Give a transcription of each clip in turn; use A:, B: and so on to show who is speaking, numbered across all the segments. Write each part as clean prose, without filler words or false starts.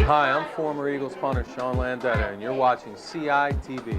A: Hi, I'm former Eagles punter Sean Landetta, and you're watching CI TV.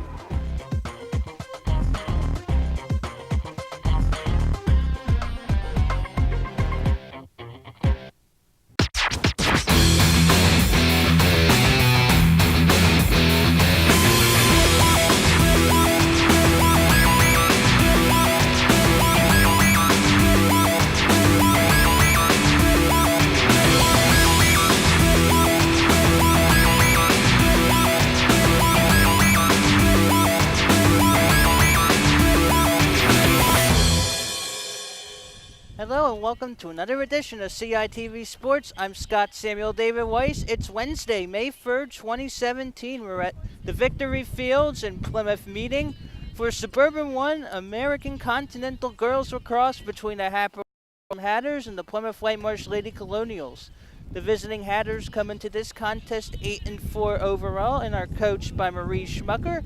B: Hello and welcome to another edition of CITV Sports. I'm Scott Samuel David Weiss. It's Wednesday, May 3rd, 2017. We're at the Victory Fields in Plymouth meeting for Suburban 1 American Continental Girls Lacrosse between the Hatboro-Horsham Hatters and the Plymouth Whitemarsh Lady Colonials. The visiting Hatters come into this contest 8-4 overall and are coached by Marie Schmucker,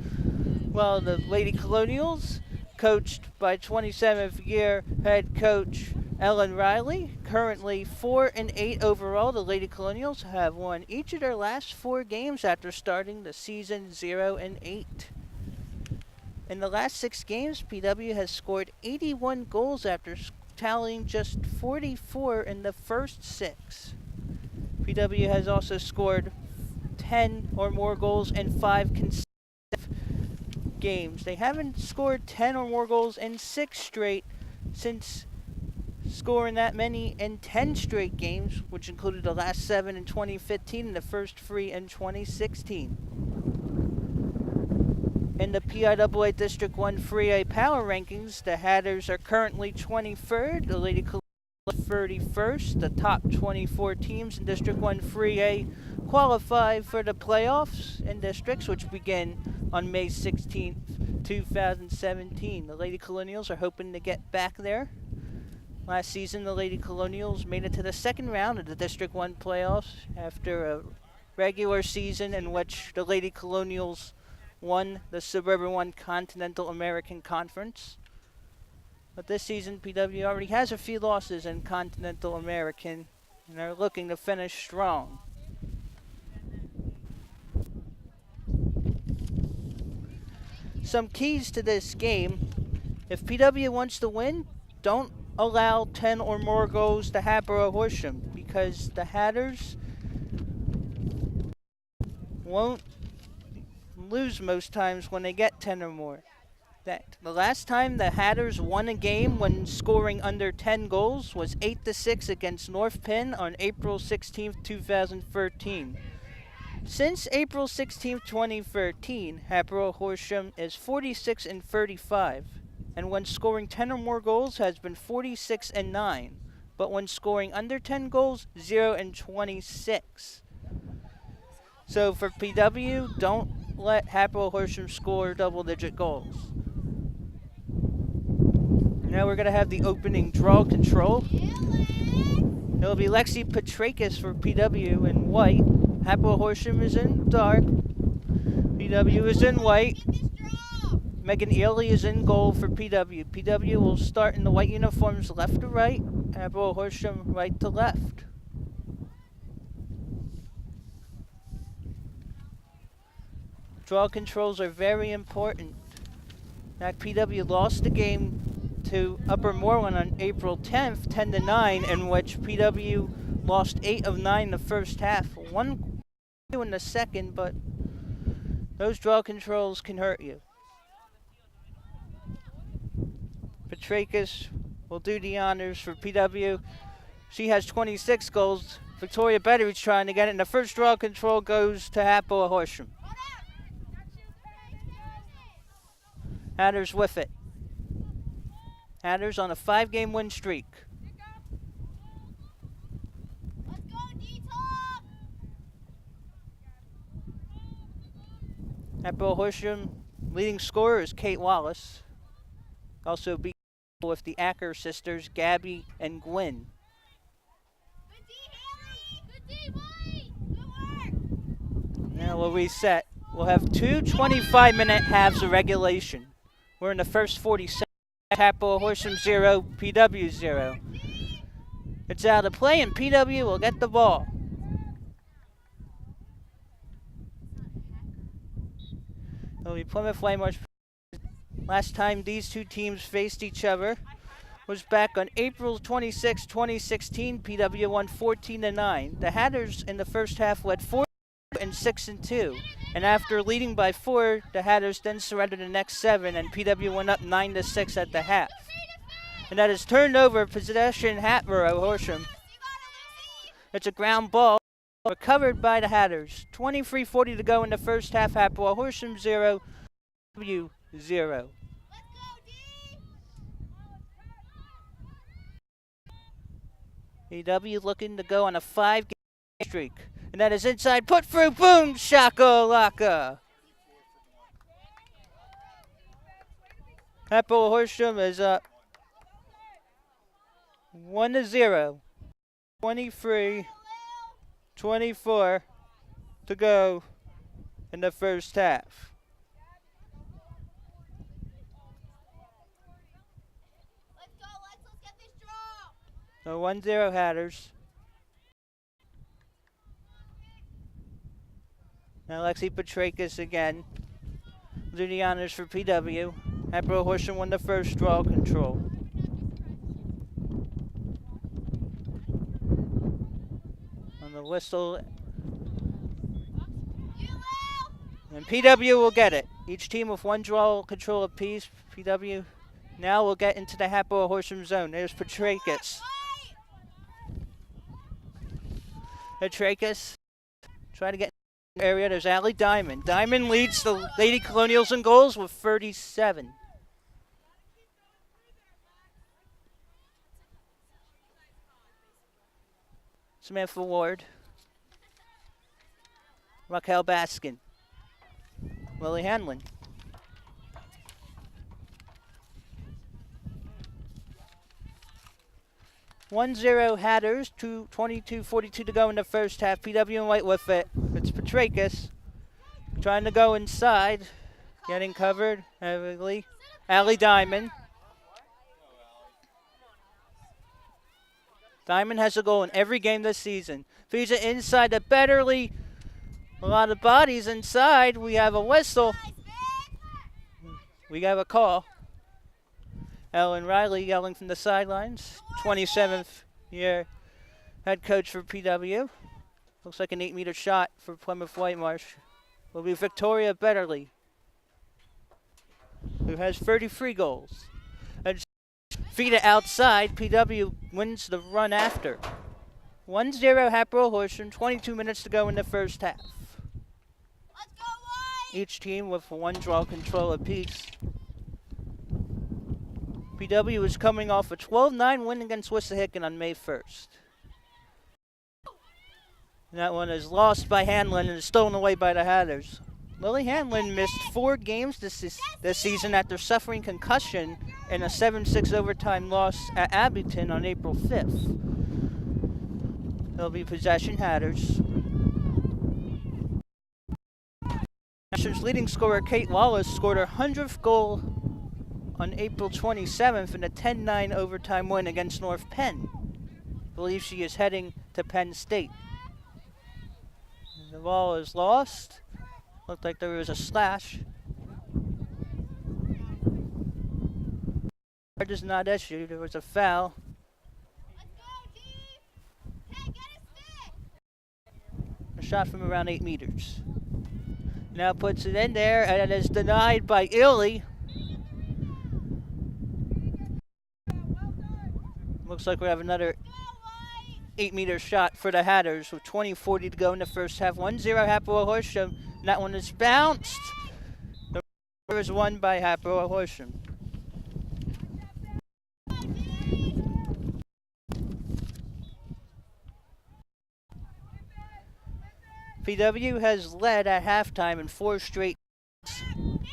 B: while the Lady Colonials, coached by 27th year head coach Ellen Riley, currently 4-8 overall. The Lady Colonials have won each of their last 4 games after starting the season 0-8. In the last 6 games, PW has scored 81 goals after tallying just 44 in the first 6. PW has also scored 10 or more goals in 5 consecutive games. They haven't scored 10 or more goals in 6 straight since scoring that many in 10 straight games, which included the last 7 in 2015 and the first 3 in 2016. In the PIAA District 1 3A Power Rankings, the Hatters are currently 23rd, the Lady Colonials 31st. The top 24 teams in District 1 3A qualify for the playoffs in districts, which begin on May 16th, 2017. The Lady Colonials are hoping to get back there. Last season, the Lady Colonials made it to the second round of the District 1 playoffs after a regular season in which the Lady Colonials won the Suburban 1 Continental American Conference. But this season, PW already has a few losses in Continental American and are looking to finish strong. Some keys to this game: if PW wants to win, don't allow 10 or more goals to Hatboro-Horsham, because the Hatters won't lose most times when they get 10 or more. The last time the Hatters won a game when scoring under 10 goals was 8-6 against North Penn on April 16, 2013. Since April 16, 2013, Hatboro-Horsham is 46-35, and when scoring 10 or more goals has been 46-9, but when scoring under 10 goals, 0-26. So for PW, don't let Hatboro-Horsham score double-digit goals. Now we're going to have the opening draw control. It'll be Lexi Petrakis for PW in white. Hatboro-Horsham is in dark. PW is in white. Megan Ely is in goal for PW. PW will start in the white uniforms left to right. Hatboro-Horsham right to left. Draw controls are very important. Now PW lost the game to Upper Moreland on April 10th, 10-9, in which PW lost 8 of 9 the first half. 1 in the second, but those draw controls can hurt you. Petrakis will do the honors for PW. She has 26 goals. Victoria Betteridge trying to get it, and the first draw control goes to Hatboro-Horsham. Hatters with it. Hatters on a 5-game win streak.
C: Let's go, D-Top!
B: Hatboro-Horsham leading scorer is Kate Wallace. Also beat with the Acker sisters, Gabby and Gwen.
C: Good D, Haley! Good D, Molly! Good work!
B: Now we'll reset. We'll have 2 25-minute halves of regulation. We're in the first 47. Hatboro-Horsham 0, PW 0. It's out of play and PW will get the ball. It'll be Plymouth Whitemarsh. Last time these two teams faced each other was back on April 26, 2016. PW won 14-9. The Hatters in the first half led 4 and 6-2. And after leading by 4, the Hatters then surrendered the next 7, and PW went up 9-6 at the half. And that is turned over possession Hatboro-Horsham. It's a ground ball recovered by the Hatters. 23:40 to go in the first half. Hatboro-Horsham 0, PW 0. PW looking to go on a 5-game streak. And that is inside, put through, boom, shakalaka. Hatboro-Horsham is up 1-0. 23-24 to go in the first half.
C: Let's get this draw.
B: So 1-0 Hatters. Now Lexi Petrakis again. Do the honors for PW. Hatboro-Horsham won the first draw control. On the whistle. And PW will get it. Each team with 1 draw control apiece. PW now will get into the Hatboro-Horsham zone. There's Petrakis. Petrakis try to get in the area. There's Allie Diamond. Diamond leads the Lady Colonials in goals with 37. Samantha Ward. Raquel Baskin. Lily Hanlon. (1-0) Hatters, 22:42 to go in the first half. PW and White with it. It's Petrakis trying to go inside, getting covered heavily. Allie Diamond. Diamond has a goal in every game this season. Feeds it inside to Betterly. A lot of bodies inside. We have a whistle. We have a call. Ellen Riley yelling from the sidelines. 27th year head coach for PW. Looks like an 8-meter shot for Plymouth Whitemarsh. Will be Victoria Betterly, who has 33 goals. And feed it outside. PW wins the run after. 1-0 Hatboro-Horsham. 22 minutes to go in the first half.
C: Let's go, White.
B: Each team with 1 draw control apiece. PW is coming off a 12-9 win against Wissahickon on May 1st. And that one is lost by Hanlon and is stolen away by the Hatters. Lily Hanlon missed 4 games this season after suffering concussion in a 7-6 overtime loss at Abington on April 5th. It'll be possession Hatters. Nash's leading scorer Kate Wallace scored her 100th goal on April 27th in a 10-9 overtime win against North Penn. I believe she is heading to Penn State. The ball is lost. Looked like there was a slash. Card is not issued. There was a foul.
C: Let's go, G. Hey, get a stick.
B: A shot from around 8 meters. Now puts it in there, and it is denied by Illy. Looks like we have another 8-meter shot for the Hatters with 20:40 to go in the first half. 1-0 Hatboro-Horsham. And that one is bounced. The score is won by Hatboro-Horsham. PW has led at halftime in 4 straight,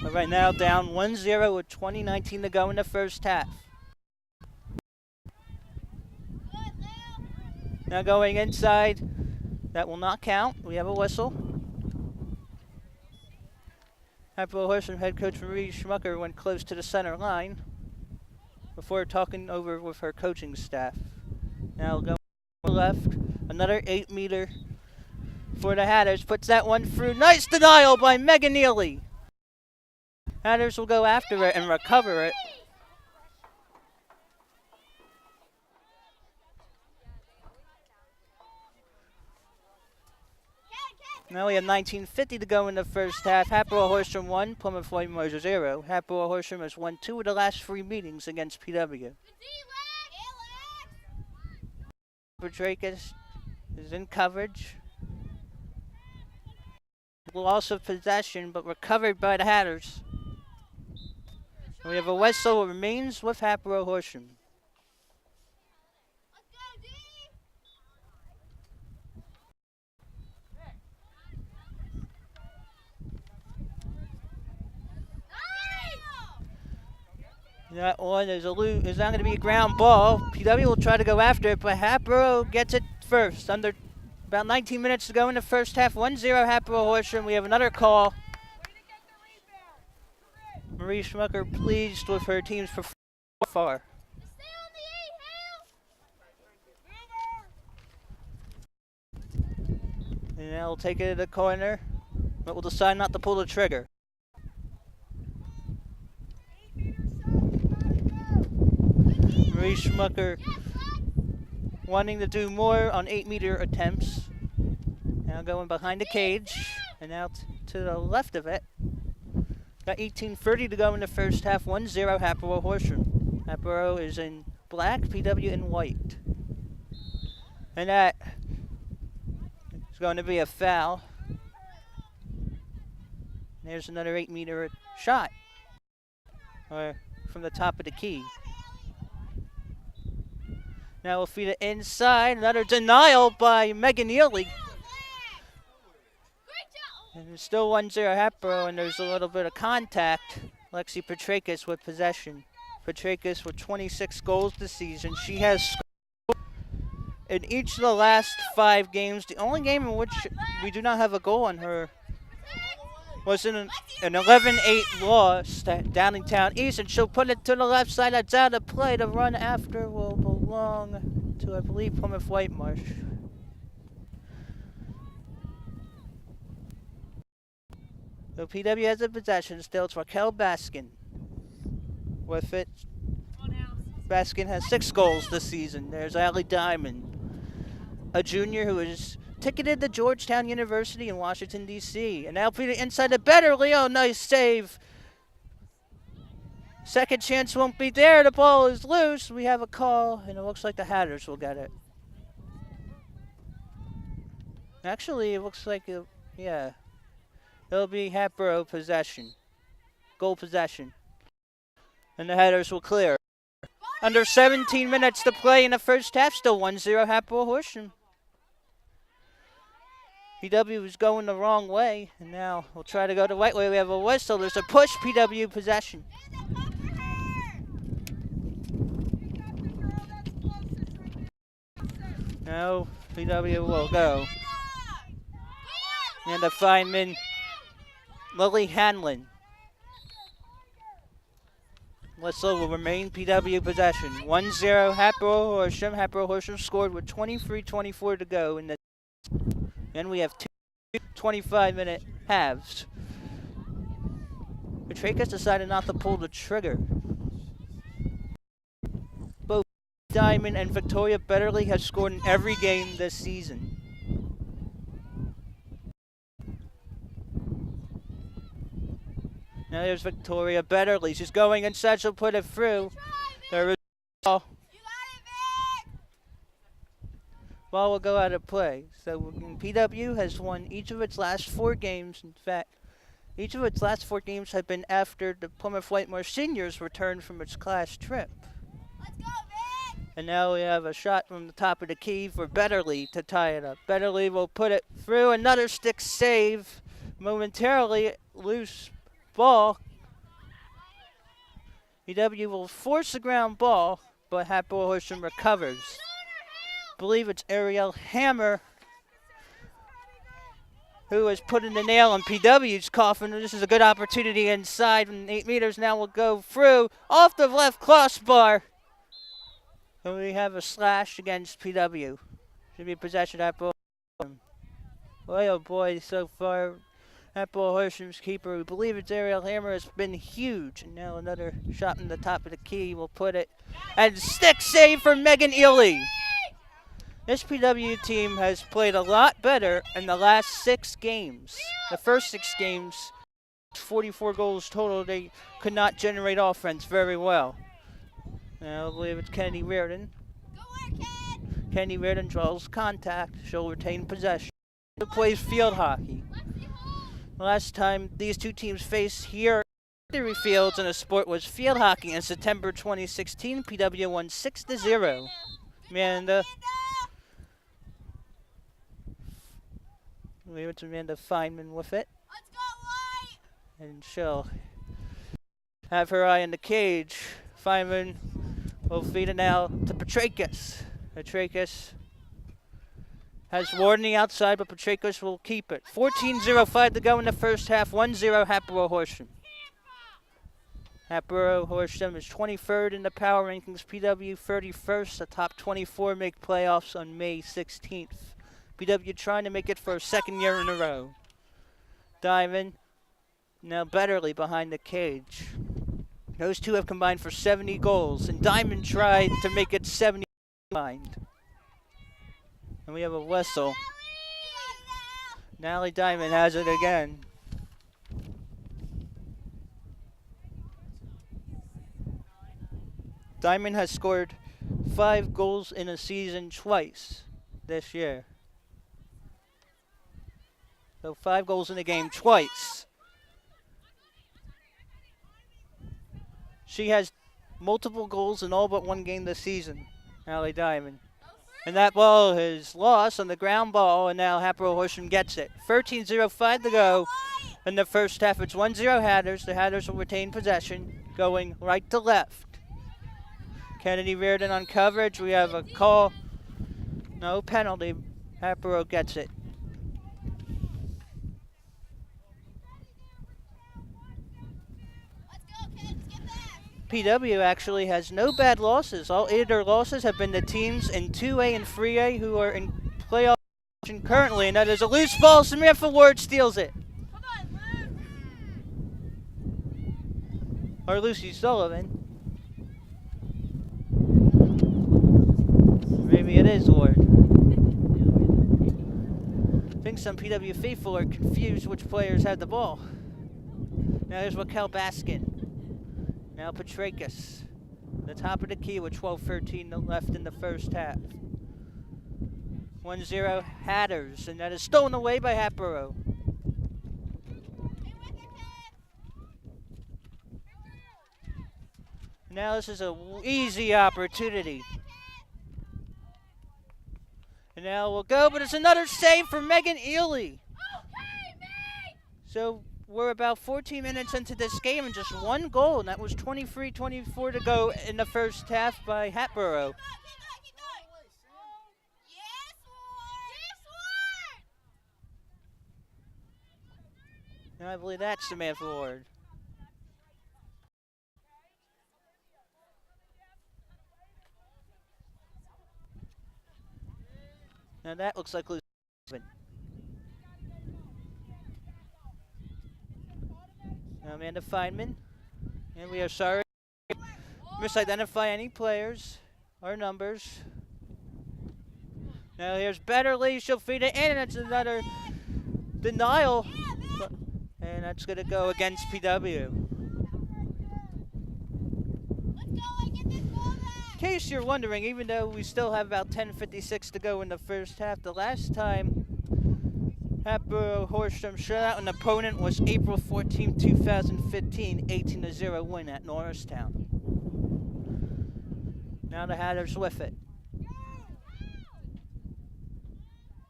B: but right now down 1-0 with 20:19 to go in the first half. Now going inside, that will not count. We have a whistle. Hatboro-Horsham head coach Marie Schmucker went close to the center line before talking over with her coaching staff. Now going left, another 8-meter for the Hatters. Puts that one through. Nice denial by Megan Neely. Hatters will go after it and recover it. Now we have 19:50 to go in the first half. Hatboro-Horsham 1, Plymouth Whitemarsh 0. Hatboro-Horsham has won 2 of the last 3 meetings against PW. Petrakis is in coverage. Loss of possession, but recovered by the Hatters. And we have a whistle that remains with Hatboro-Horsham. That one is not going to be a ground ball. PW will try to go after it, but Hatboro gets it first. Under about 19 minutes to go in the first half. 1-0 Hatboro-Horsham. We have another call. Marie Schmucker pleased with her team's performance so far. And now we'll take it to the corner, but we'll decide not to pull the trigger. Marie Schmucker wanting to do more on 8-meter attempts. Now going behind the cage and out to the left of it. Got 18:30 to go in the first half. 1-0 Hatboro-Horsham. Hatboro is in black, PW in white. And that is going to be a foul. There's another 8-meter shot from the top of the key. Now we'll feed it inside. Another denial by Megan Neely. And it's still 1-0 Hatboro, and there's a little bit of contact. Lexi Petrakis with possession. Petrakis with 26 goals this season. She has scored in each of the last 5 games. The only game in which we do not have a goal on her was in an 11-8 loss to Downingtown East, and she'll put it to the left side. That's out of play. The run after will belong to, I believe, Plymouth Whitemarsh. So PW has a possession still. It's Raquel Baskin with it. Baskin has 6 goals this season. There's Allie Diamond, a junior who is ticketed to Georgetown University in Washington, D.C. And now feed it inside to Betterly. Oh, nice save. Second chance won't be there. The ball is loose. We have a call, and it looks like the Hatters will get it. Actually, it looks like, yeah. It'll be Hatboro possession. Goal possession. And the Hatters will clear. Under 17 minutes to play in the first half. Still 1-0 Hatboro-Horsham. PW is going the wrong way, and now we'll try to go the right way. We have a whistle. There's a push, PW possession. Now PW will go. And the fineman, Lily Hanlon. Whistle will remain PW possession. 1-0 Hatboro-Horsham. Hatboro-Horsham scored with 23:24 to go in the. And we have 2 25-minute halves. Petrakis decided not to pull the trigger. Both Diamond and Victoria Betterly have scored in every game this season. Now there's Victoria Betterly. She's going inside. She'll put it through. There is a ball. Ball will go out of play. So PW has won each of its last 4 games. In fact, each of its last 4 games have been after the Plymouth Whitemarsh seniors returned from its class trip.
C: Let's go, Vic!
B: And now we have a shot from the top of the key for Betterly to tie it up. Betterly will put it through. Another stick save. Momentarily loose ball. PW will force the ground ball, but Hatboro-Horsham recovers. I believe it's Ariel Hammer who has put in the nail on PW's coffin. This is a good opportunity inside, and 8 meters now will go through off the left crossbar. And we have a slash against PW. Should be possession at both. Boy, oh boy, so far Hatboro-Horsham's keeper, we believe it's Ariel Hammer, has been huge. And now another shot in the top of the key will put it. And stick save for Megan Ely. This PW team has played a lot better in the last 6 games. The first 6 games, 44 goals total, they could not generate offense very well. Now I believe it's Kennedy Reardon. Kennedy Reardon draws contact. She'll retain possession. She plays field hockey. Last time these two teams faced here at Victory Fields in a sport was field hockey in September 2016. PW won 6-0. Amanda. I believe it's Amanda Feynman with it.
C: Let's go, White!
B: And she'll have her eye on the cage. Feynman will feed it now to Petrakis. Petrakis has Ward on the outside, but Petrakis will keep it. 14:05 to go in the first half. 1-0 Hatboro-Horsham. Hatboro-Horsham is 23rd in the power rankings. PW 31st. The top 24 make playoffs on May 16th. PW trying to make it for a second year in a row. Diamond, now Betterly behind the cage. Those two have combined for 70 goals, and Diamond tried to make it 70 combined. And we have a whistle. Nally Diamond has it again. Diamond has scored 5 goals in a season twice this year. So 5 goals in a game twice. She has multiple goals in all but 1 game this season, Nally Diamond. And that ball is lost on the ground ball, and now Hatboro-Horsham gets it. 13:05 to go in the first half. It's 1-0 Hatters. The Hatters will retain possession, going right to left. Kennedy Reardon on coverage. We have a call. No penalty. Hatboro gets it. PW actually has no bad losses. All 8 of their losses have been the teams in 2A and 3A who are in playoff position currently, and that is a loose ball. Samantha Ward steals it. Or Lucy Sullivan. Maybe it is Ward. I think some PW faithful are confused which players had the ball. Now here's Raquel Baskin. Now Petrakis, the top of the key with 12:13 left in the first half. 1-0 Hatters, and that is stolen away by Hatboro. Now this is an easy opportunity. And now we'll go, but it's another save for Megan Ely. So we're about 14 minutes into this game and just 1 goal, and that was 23-24 to go in the first half by Hatboro. And I believe that's Samantha Ward. Now that looks like Lucy. Amanda Feynman, and we are sorry to misidentify any players or numbers. Now here's Betterly, she'll feed it in, and it's another denial, and that's going to go against PW. In case you're wondering, even though we still have about 10:56 to go in the first half, the last time Hatboro-Horsham shut out an opponent was April 14, 2015, 18-0 win at Norristown. Now the Hatters with it.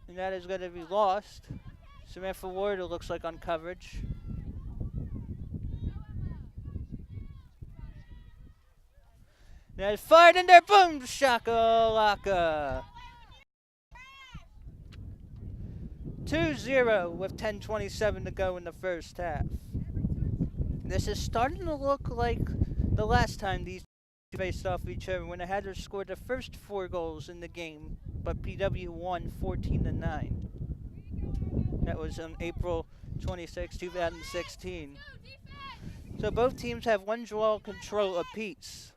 B: And that is going to be lost. Samantha Ward, it looks like, on coverage. Now it's fired in there, boom, shakalaka. 2-0 with 10:27 to go in the first half. This is starting to look like the last time these two faced off each other, when the Hatters scored the first 4 goals in the game, but PW won 14-9. That was on April 26, 2016. So both teams have one draw control apiece.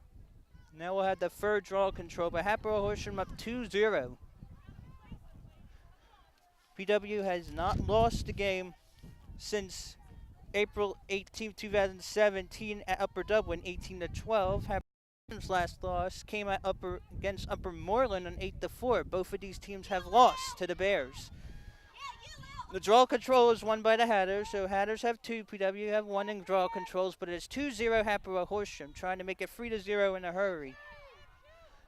B: Now we'll have the third draw control by Hatboro-Horsham up 2-0. PW has not lost the game since April 18, 2017 at Upper Dublin, 18-12. Hatboro-Horsham's last loss came at against Upper Moreland on 8-4. Both of these teams have lost to the Bears. The draw control is won by the Hatters, so Hatters have 2, PW have 1 in draw controls, but it's 2-0 Hatboro-Horsham, trying to make it 3-0 in a hurry.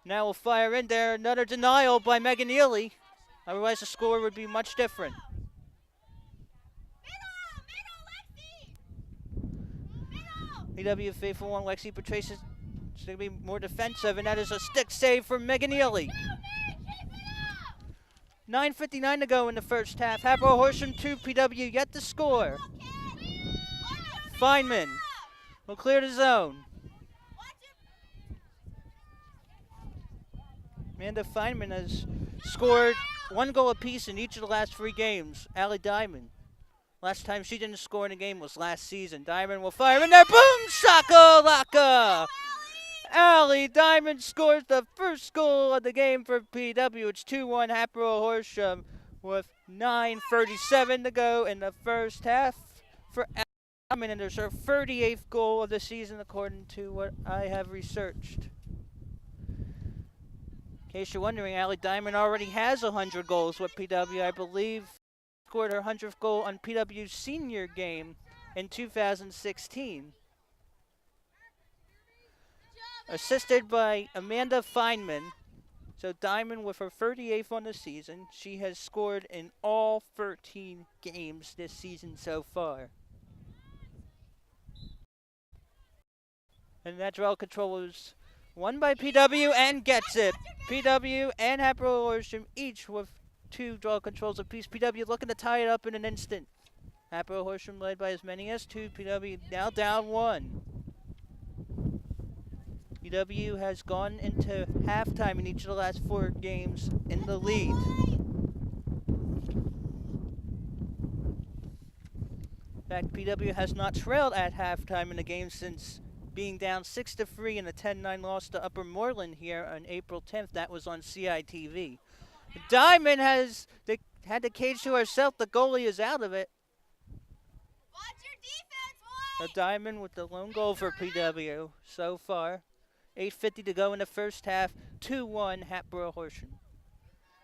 B: Now we'll fire in there, another denial by Megan Ely. Otherwise the score would be much different. PW faithful one, Lexi Patrice is going to be more defensive, and that is a stick save for Megan Ely. 9:59 to go in the first half. Hatboro-Horsham 2, PW yet to score. Feynman will clear the zone. Amanda Feynman has scored 1 goal apiece in each of the last 3 games. Allie Diamond. Last time she didn't score in a game was last season. Diamond will fire in there. Boom! Shaka-laka! Allie Diamond scores the first goal of the game for PW. It's 2-1 Hatboro-Horsham with 9:37 to go in the first half for Allie Diamond. And there's her 38th goal of the season according to what I have researched. In case you're wondering, Allie Diamond already has 100 goals with PW. I believe scored her 100th goal on PW's senior game in 2016. Assisted by Amanda Feynman. So Diamond with her 38th on the season. She has scored in all 13 games this season so far. And that draw control was won by PW and gets it. PW and Hatboro-Horsham each with 2 draw controls apiece. PW looking to tie it up in an instant. Hatboro-Horsham led by as many as 2. PW now down 1. PW has gone into halftime in each of the last 4 games in the lead. In fact, PW has not trailed at halftime in the game since being down 6-3 in a 10-9 loss to Upper Moreland here on April 10th. That was on CITV. Diamond has had the cage to herself. The goalie is out of it.
C: Watch your defense, boy!
B: A Diamond with the lone goal for PW so far. 8:50 to go in the first half. 2-1 Hatboro-Horsham.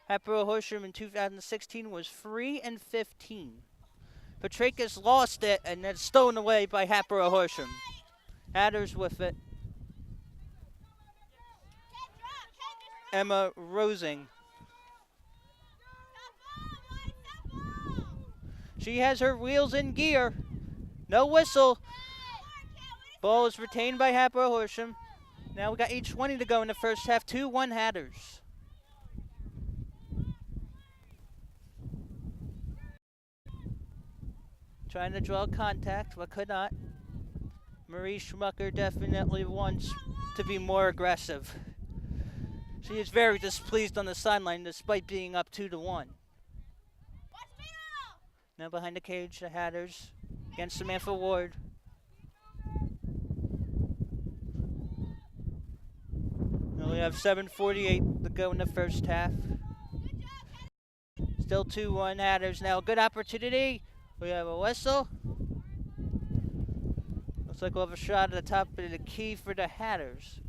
B: Hatboro-Horsham in 2016 was 3-15. Petrakis lost it and then stolen away by Hatboro-Horsham. Hatters with it. Emma Rosing. She has her wheels in gear. No whistle. Ball is retained by Hatboro-Horsham. Now we got 8:20 to go in the first half. 2-1 Hatters. Trying to draw contact, but could not. Marie Schmucker definitely wants to be more aggressive. She is very displeased on the sideline despite being up 2-1. Now behind the cage, the Hatters against Samantha Ward. Now we have 7:48 to go in the first half. Still 2-1 Hatters. Now a good opportunity. We have a whistle. Looks like we'll have a shot at the top of the key for the Hatters.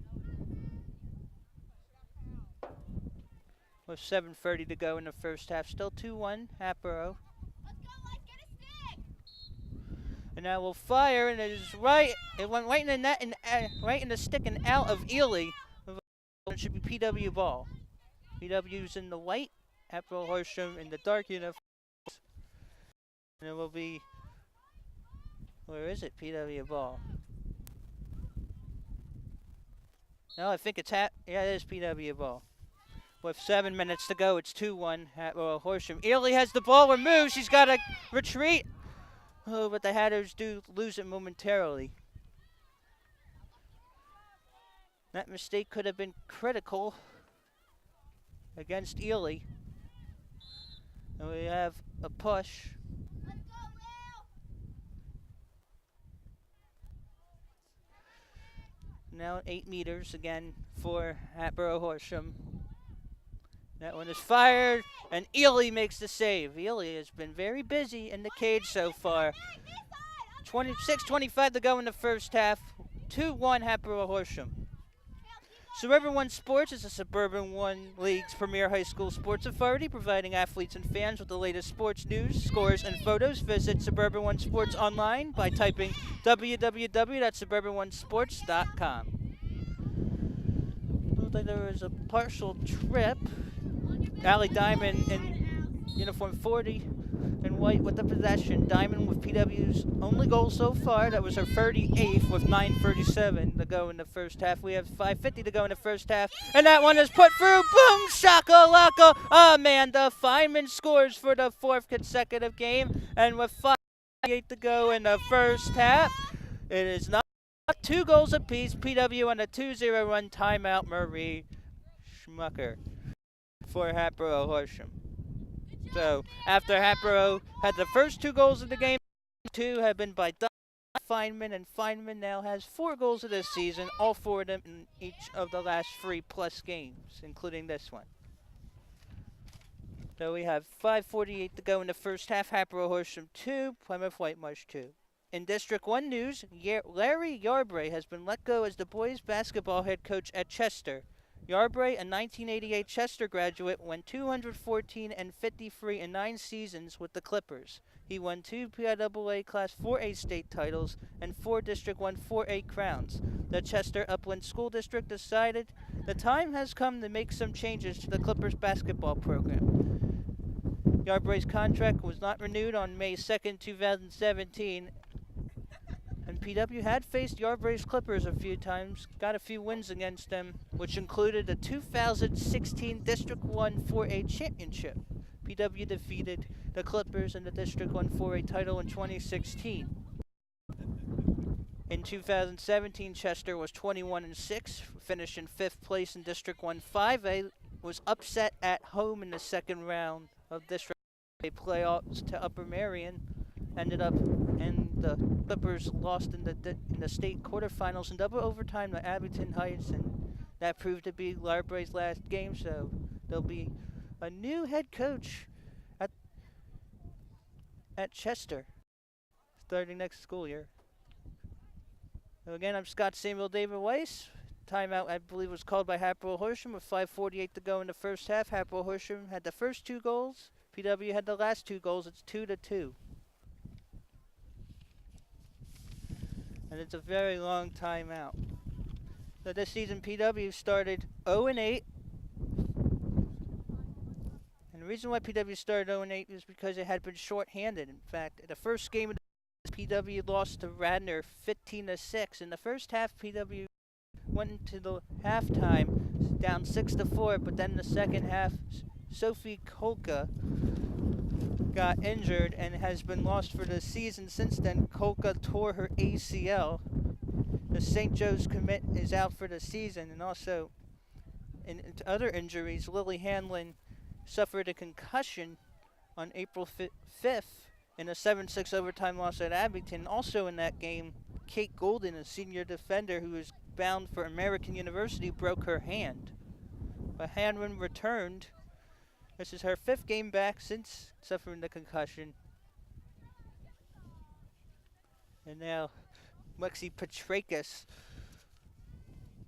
B: With 7:30 to go in the first half. Still 2-1 Hatboro. And now we'll fire, and it is right. It went right in the net and right in the stick and out of Ely. It should be PW ball. PW's in the white, Hatboro-Horsham in the dark uniforms. And it will be, where is it? PW ball. No, I think it's yeah, it is PW ball. With 7 minutes to go, it's 2-1 Hatboro-Horsham. Ely has the ball removed. She's got to retreat. Oh, but the Hatters do lose it momentarily. That mistake could have been critical against Ely. And we have a push. Now 8 meters again for Hatboro-Horsham. That one is fired, and Ely makes the save. Ely has been very busy in the cage so far. 26:25 to go in the first half. 2-1 Hatboro-Horsham. Suburban One Sports is a Suburban One League's premier high school sports authority, providing athletes and fans with the latest sports news, scores, and photos. Visit Suburban One Sports online by typing www.suburban1sports.com. Looks like there was a partial trip. Allie Diamond in uniform 40 in white with the possession. Diamond with PW's only goal so far. That was her 38th with 9:37 to go in the first half. We have 5:50 to go in the first half. And that one is put through. Boom! Shakalaka! Amanda Feynman scores for the 4th consecutive game. And with 5:58 to go in the first half, it is not 2 goals apiece. PW on a 2-0 run timeout. Marie Schmucker for Hatboro-Horsham. So after Hatboro had the first 2 goals of the game, 2 have been by Feynman, and Feynman now has 4 goals of this season, all 4 of them in each of the last 3+ games, including this one. So we have 5:48 to go in the first half. Hatboro-Horsham 2, Plymouth Whitemarsh 2. In District 1 news, Larry Yarbray has been let go as the boys basketball head coach at Chester. Yarbray, a 1988 Chester graduate, went 214-53 in 9 seasons with the Clippers. He won 2 PWHS Class 4A state titles and 4 District 1 4A crowns. The Chester Upland School District decided the time has come to make some changes to the Clippers basketball program. Yarbray's contract was not renewed on May 2nd, 2017. And PW had faced Yarbray's Clippers a few times, got a few wins against them, which included the 2016 District 1 4A championship. PW defeated the Clippers in the District 1 4A title in 2016. In 2017, Chester was 21-6, finished in 5th place in District 1 5A, was upset at home in the second round of District 1 playoffs to Upper Marion. Ended up, and the Clippers lost in the state quarterfinals in double overtime to Abington Heights, and that proved to be Larbray's last game. So there'll be a new head coach at Chester starting next school year. So again, I'm Scott Samuel David Weiss. Timeout, I believe, was called by Hatboro-Horsham with 5:48 to go in the first half. Hatboro-Horsham had the first 2 goals. PW had the last 2 goals. It's 2-2. And it's a very long timeout. So this season, PW started 0-8. And the reason why PW started 0-8 is because it had been shorthanded. In fact, the first game of the PW lost to Radnor 15-6. In the first half, PW went into the halftime down 6-4, but then in the second half, Sophie Kolka got injured and has been lost for the season since then. Kolka tore her ACL. The St. Joe's commit is out for the season, and also in other injuries, Lily Hanlon suffered a concussion on April 5th in a 7-6 overtime loss at Abington. Also in that game, Kate Golden, a senior defender who was bound for American University, broke her hand. But Hanlon returned. This is her 5th game back since suffering the concussion. And now Lexi Petrakis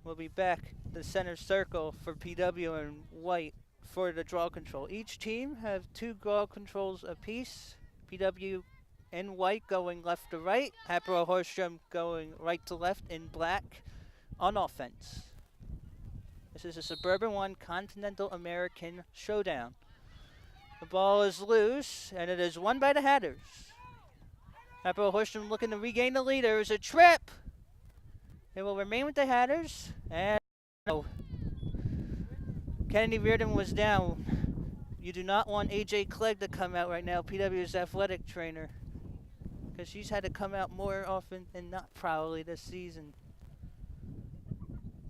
B: will be back the center circle for PW and White for the draw control. Each team have 2 draw controls apiece. PW and White going left to right. Hatboro-Horsham going right to left in black on offense. This is a Suburban 1 Continental American Showdown. The ball is loose, and it is won by the Hatters. Hatboro-Horsham looking to regain the lead. There is a trip. It will remain with the Hatters. And Kennedy Reardon was down. You do not want AJ Clegg to come out right now, PW's athletic trainer, because she's had to come out more often than not probably this season.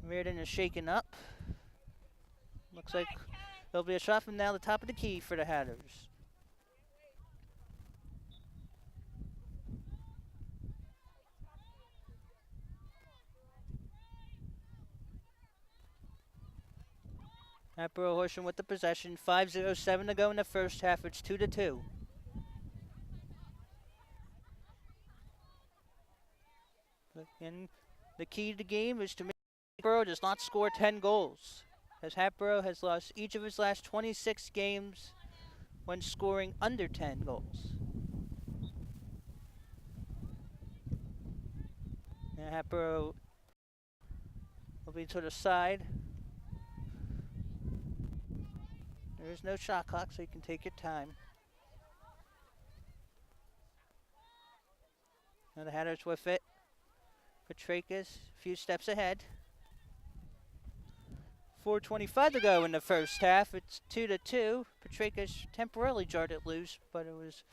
B: Reardon is shaken up. Looks like there'll be a shot from now the top of the key for the Hatters. Hatboro-Horsham with the possession. 5:07 to go in the first half. It's 2-2. And the key to the game is to make Hatboro does not score 10 goals, as Hatboro has lost each of his last 26 games when scoring under 10 goals. And Hatboro will be to the side. There's no shot clock, so you can take your time. Now the Hatters with it. Petrakis a few steps ahead. 4:25 to go in the first half. It's 2-2. Petrakis temporarily jarred it loose, but it was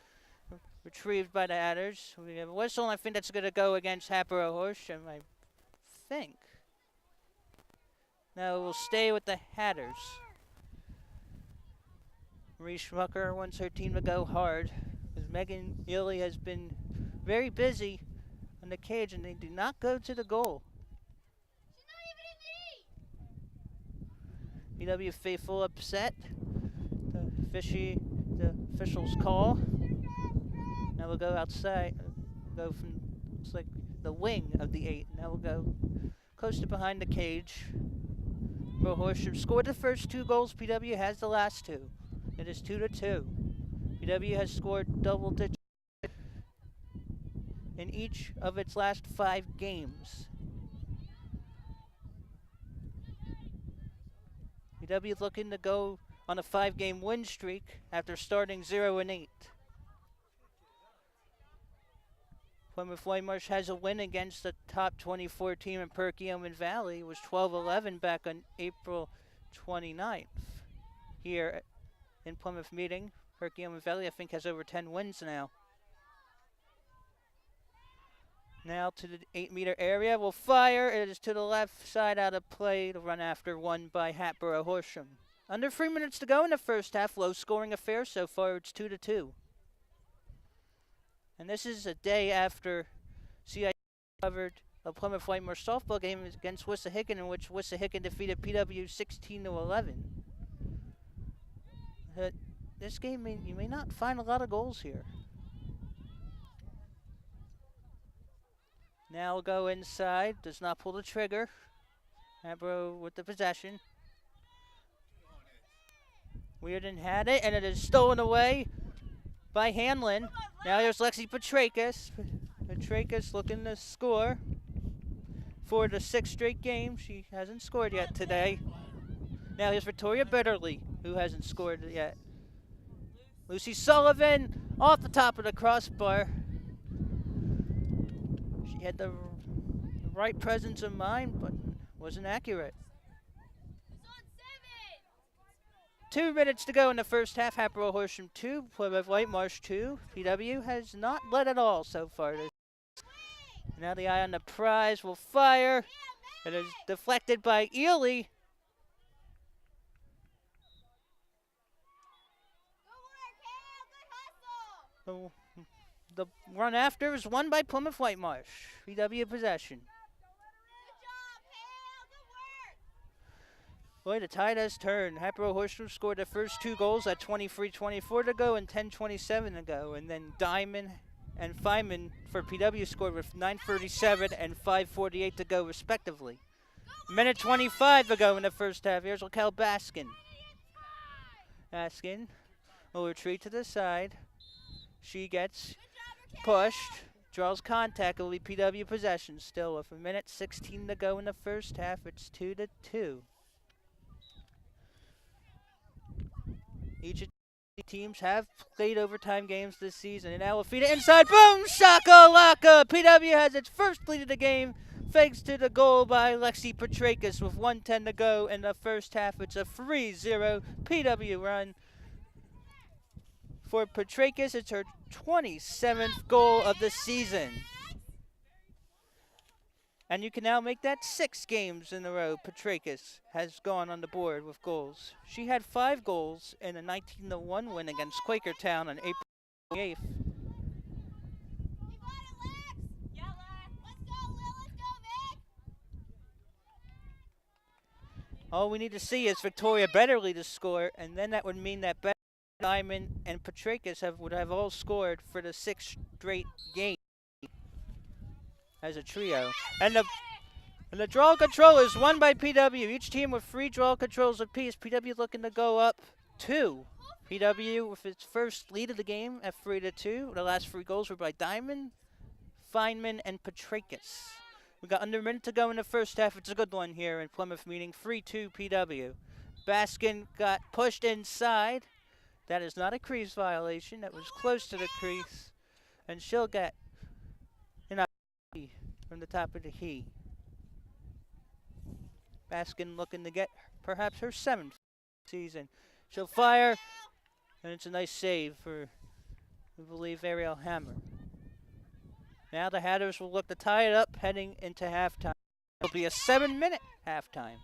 B: retrieved by the Hatters. We have a whistle, and I think that's going to go against Hatboro-Horsham, I think. No, we'll stay with the Hatters. Marie Schmucker wants her team to go hard, because Megan Ely has been very busy on the cage, and they do not go to the goal. PW faithful upset. The officials call. Now we'll go outside. Go from, it's like the wing of the 8. Now we'll go close to behind the cage. Horsham scored the first 2 goals. PW has the last 2. It is 2-2. PW has scored double digits in each of its last 5 games. PW looking to go on a 5-game win streak after starting 0-8. Plymouth Whitemarsh has a win against the top 24 team in Perkiomen Valley. It was 12-11 back on April 29th. Here in Plymouth meeting, Perkiomen Valley I think has over 10 wins now. Now to the 8-meter area, will fire. It is to the left side out of play. The run after won by Hatboro-Horsham. Under 3 minutes to go in the first half. Low scoring affair so far. It's 2-2. And this is a day after CIT covered a Plymouth Whitemarsh softball game against Wissahickon, in which Wissahickon defeated PW 16-11. This game, you may not find a lot of goals here. Now we'll go inside, does not pull the trigger. Hatboro with the possession. Weirden had it, and it is stolen away by Hanlon. Now here's Lexi Petrakis. Petrakis looking to score for the 6th straight game. She hasn't scored yet today. Now here's Victoria Bitterly, who hasn't scored yet. Lucy Sullivan off the top of the crossbar. She had the right presence of mind, but wasn't accurate. 2 minutes to go in the first half. Hatboro-Horsham 2, Plymouth Whitemarsh 2. PW has not led at all so far. Now the eye on the prize will fire. It is deflected by Ely. The run after is won by Plymouth Whitemarsh. PW possession. Boy, the tide has turned. Hatboro-Horsham scored the first 2 goals at 23:24 to go and 10:27 to go. And then Diamond and Feynman for PW scored with 9:37 and 5:48 to go, respectively. Minute 25 to go in the first half. Here's Raquel Baskin. Baskin will retreat to the side. She gets pushed, draws contact. It will be PW possession still with 1:16 to go in the first half. It's 2-2. Each of the teams have played overtime games this season, and now will feed it inside. Boom! Shaka-laka! PW has its first lead of the game, thanks to the goal by Lexi Petrakis with 1:10 to go in the first half. It's a 3-0 PW run. For Petrakis, it's her 27th goal of the season. And you can now make that 6 games in a row. Petrakis has gone on the board with goals. She had 5 goals in a 19-1 win against Quakertown on April 8th. All we need to see is Victoria Betterly to score, and then that would mean that Diamond and Petrakis would have all scored for the 6th straight game as a trio. And the draw control is won by PW. Each team with 3 draw controls apiece. PW looking to go up 2. PW with its first lead of the game at 3-2. The last 3 goals were by Diamond, Feynman, and Petrakis. We got under a minute to go in the first half. It's a good one here in Plymouth meeting. 3-2 PW. Baskin got pushed inside. That is not a crease violation. That was close to the crease. And she'll get an from the top of the key. Baskin looking to get perhaps her 7th season. She'll fire, and it's a nice save for, we believe, Ariel Hammer. Now the Hatters will look to tie it up heading into halftime. It'll be a 7-minute halftime.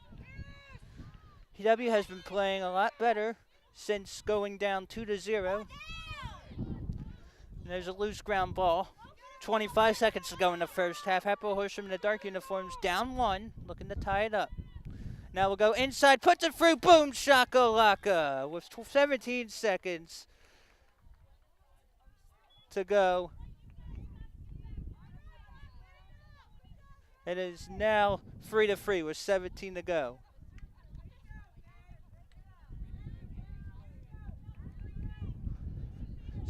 B: PW has been playing a lot better since going down 2-0. And there's a loose ground ball. 25 seconds to go in the first half. Hatboro-Horsham in the dark uniforms down 1, looking to tie it up. Now we'll go inside, puts it through, boom, shakalaka, with 17 seconds to go. It is now 3-3 with 17 to go.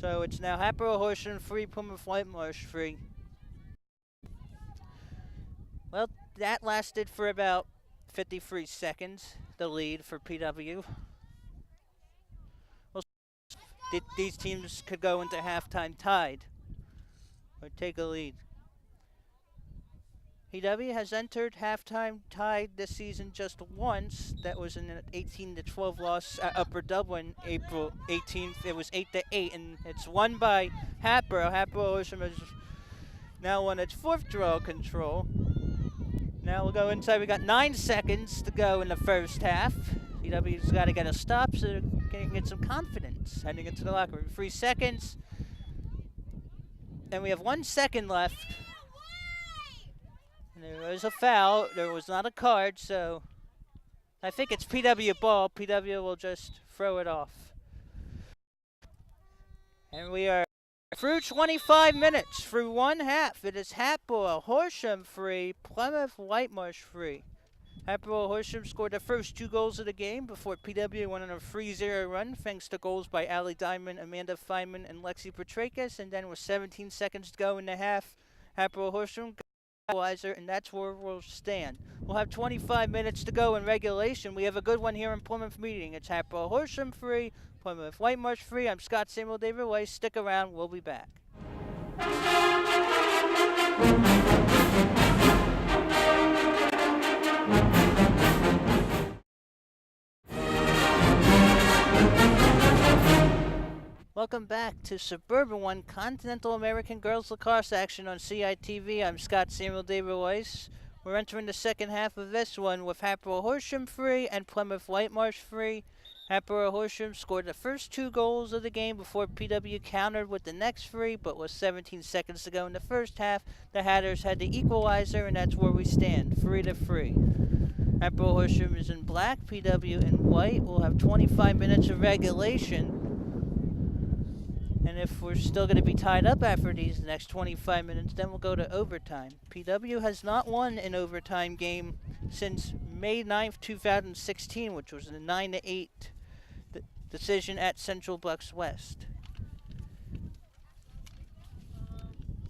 B: So it's now Hatboro-Horsham 3, Plymouth Whitemarsh 3. Well, that lasted for about 53 seconds, the lead for PW. Well, these teams could go into halftime tied or take a lead. PW has entered halftime tied this season just once. That was in an 18-12 loss at Upper Dublin, April 18th. It was 8-8, and it's won by Hatboro. Hatboro-Horsham has now won its 4th draw control. Now we'll go inside. We got 9 seconds to go in the first half. PW's got to get a stop so they can get some confidence heading into the locker room. 3 seconds. And we have 1 second left. There was a foul. There was not a card, so I think it's PW ball. PW will just throw it off. And we are through 25 minutes, through 1 half. It is Hatboro-Horsham 3, Plymouth Whitemarsh 3. Hatboro-Horsham scored the first 2 goals of the game before PW went on a 3-0 run, thanks to goals by Allie Diamond, Amanda Feynman, and Lexi Petrakis. And then with 17 seconds to go in the half, Hatboro-Horsham and that's where we'll stand. We'll have 25 minutes to go in regulation. We have a good one here in Plymouth meeting. It's Hatboro-Horsham 3, Plymouth Whitemarsh 3. I'm Scott Samuel David Weiss. Stick around. We'll be back. Welcome back to Suburban 1 Continental American Girls Lacrosse action on CITV. I'm Scott Samuel David Weiss. We're entering the second half of this one with Hatboro-Horsham 3 and Plymouth Whitemarsh 3. Hatboro-Horsham scored the first 2 goals of the game before PW countered with the next 3, but with 17 seconds to go in the first half, the Hatters had the equalizer, and that's where we stand, 3-3. Hatboro-Horsham is in black, PW in white. We'll have 25 minutes of regulation. And if we're still going to be tied up after these next 25 minutes, then we'll go to overtime. PW has not won an overtime game since May 9th, 2016, which was a 9-8 decision at Central Bucks West.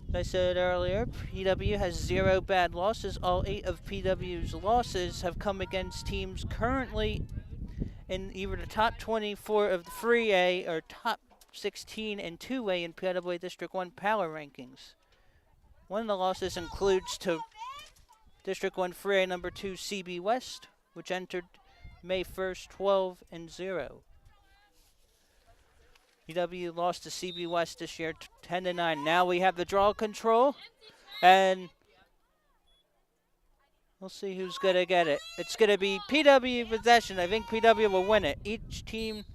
B: As I said earlier, PW has 0 bad losses. All 8 of PW's losses have come against teams currently in either the top 24 of the 3A or top 16 and 2A in PWA District 1 power rankings. One of the losses includes to District 1 3A number 2 CB West, which entered May 1st 12-0. PW lost to CB West this year 10-9. Now we have the draw control, and we'll see who's going to get it. It's going to be PW possession. I think PW will win it. Each team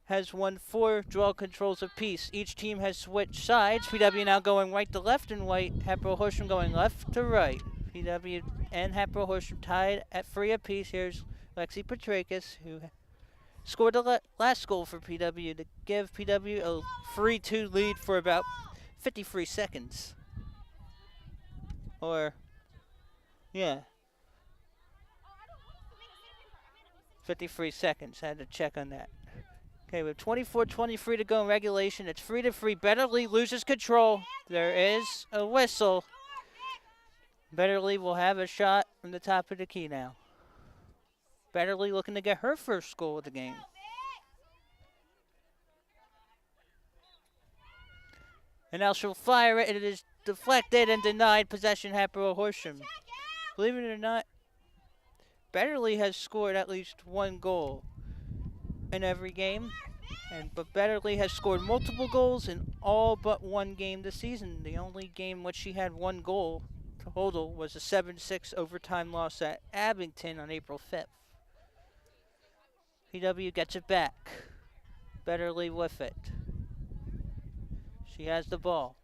B: has won 4 draw controls apiece. Each team has switched sides. PW now going right to left and white. Hatboro-Horsham going left to right. PW and Hatboro-Horsham tied at 3 apiece. Here's Lexi Petrakis, who scored the last goal for PW to give PW a 3-2 lead for about 53 seconds. Or, yeah, 53 seconds. I had to check on that. Okay, with 24-23 to go in regulation. It's 3-3. Betterly loses control. There is a whistle. Betterly will have a shot from the top of the key now. Betterly looking to get her first goal of the game. And now she'll fire it, and it is deflected and denied possession. Hatboro-Horsham. Believe it or not, Betterly has scored at least one goal in every game, but Betterly has scored multiple goals in all but one game this season. The only game in which she had one goal total was a 7-6 overtime loss at Abington on April 5th. PW gets it back. Betterly with it. She has the ball.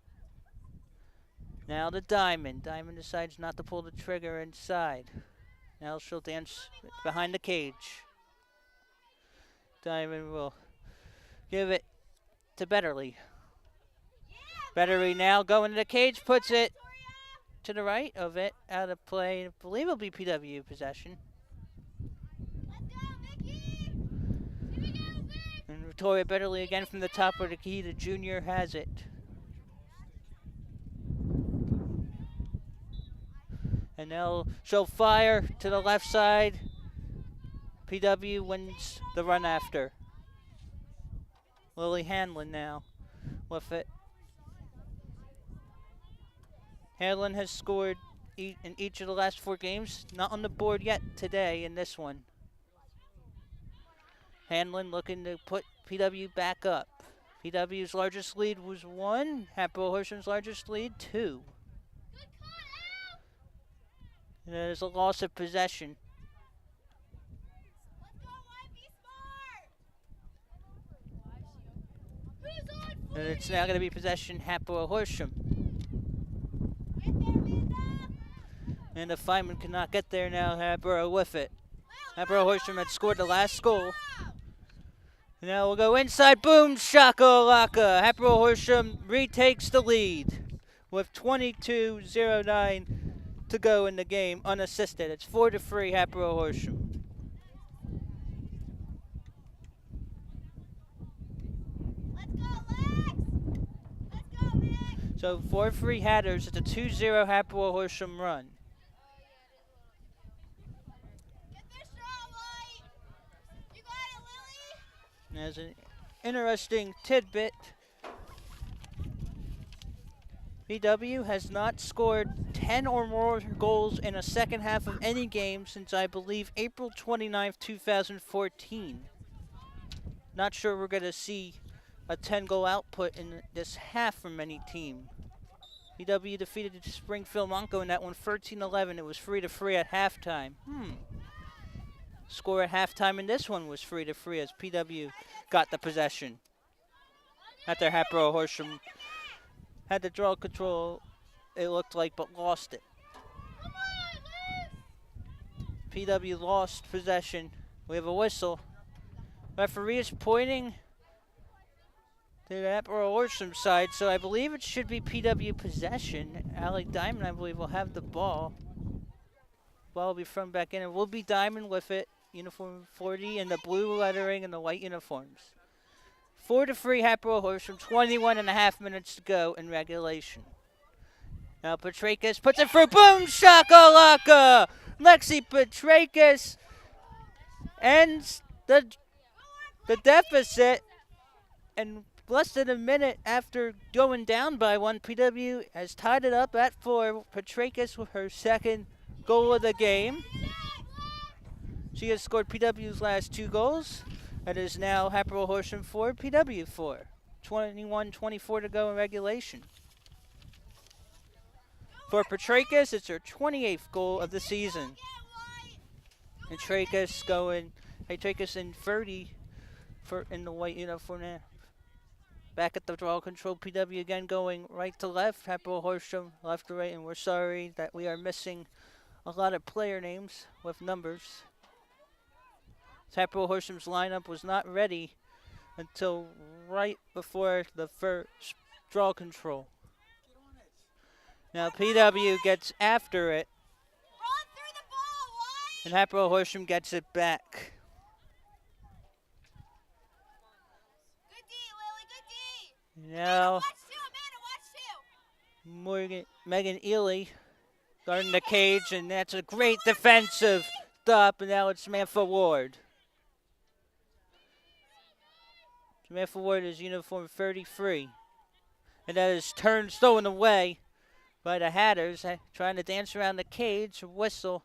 B: Now to Diamond. Diamond decides not to pull the trigger inside. Now she'll dance behind the cage. Diamond will give it to Betterly. Betterly now going to the cage, puts it to the right of it, out of play. I believe it'll be PW possession. And Victoria Betterly again from the top of the key. The junior has it. And now she'll fire to the left side. PW wins the run after. Lily Hanlon now with it. Hanlon has scored in each of the last 4 games. Not on the board yet today in this one. Hanlon looking to put PW back up. PW's largest lead was 1. Hatboro-Horsham's largest lead, 2. And there's a loss of possession. And it's now going to be possession Hatboro-Horsham. And the fireman cannot get there now. Hatboro with it. Hatboro-Horsham had scored the last goal. Now we'll go inside. Boom, shaka-laka. Hatboro-Horsham retakes the lead with 22:09 to go in the game unassisted. It's 4-3 Hatboro-Horsham.
C: Let's go, Lex! Let's go, Lex!
B: So 4-3 Hatters. It's a 2-0 Hatboro-Horsham run.
C: Get there strong, White! You got it, Lily!
B: And as an interesting tidbit, PW has not scored 10 or more goals in a second half of any game since, I believe, April 29th, 2014. Not sure we're going to see a 10-goal output in this half from any team. PW defeated Springfield Monco in that one 13-11. It was 3-3 at halftime. Score at halftime in this one was 3-3 as PW got the possession. After Hatboro-Horsham had the draw control, it looked like, but lost it. PW lost possession. We have a whistle. Referee is pointing to the Hatboro-Horsham side, so I believe it should be PW possession. Allie Diamond, I believe, will have the ball. Ball will be thrown back in, and will be Diamond with it. Uniform 40 and the blue lettering and the white uniforms. 4-3 Hatboro-Horsham, 21.5 minutes to go in regulation. Now Petrakis puts it through. Boom, shakalaka! Lexi Petrakis ends the deficit, and less than a minute after going down by 1, PW has tied it up at 4. Petrakis with her second goal of the game. She has scored PW's last 2 goals. It is now Hatboro-Horsham 4, PW 4. 21-24 to go in regulation. For Petrakis, it's her 28th goal of the season. Petrakis in 30 in the white uniform now. Back at the draw control, PW again going right to left. Hatboro-Horsham left to right, and we're sorry that we are missing a lot of player names with numbers. Hatboro-Horsham's lineup was not ready until right before the first draw control. Now PW gets after it,
C: Run through the ball, White.
B: and Hatboro-Horsham gets it back.
C: Good D, Lily, good D.
B: Now
C: Watch two, Amanda, watch two.
B: Megan Ely guarding the cage, and that's a great defensive stop, and now it's Samantha Ward. Samantha Ward is uniform 33. And that is turned, stolen away by the Hatters, trying to dance around the cage, whistle.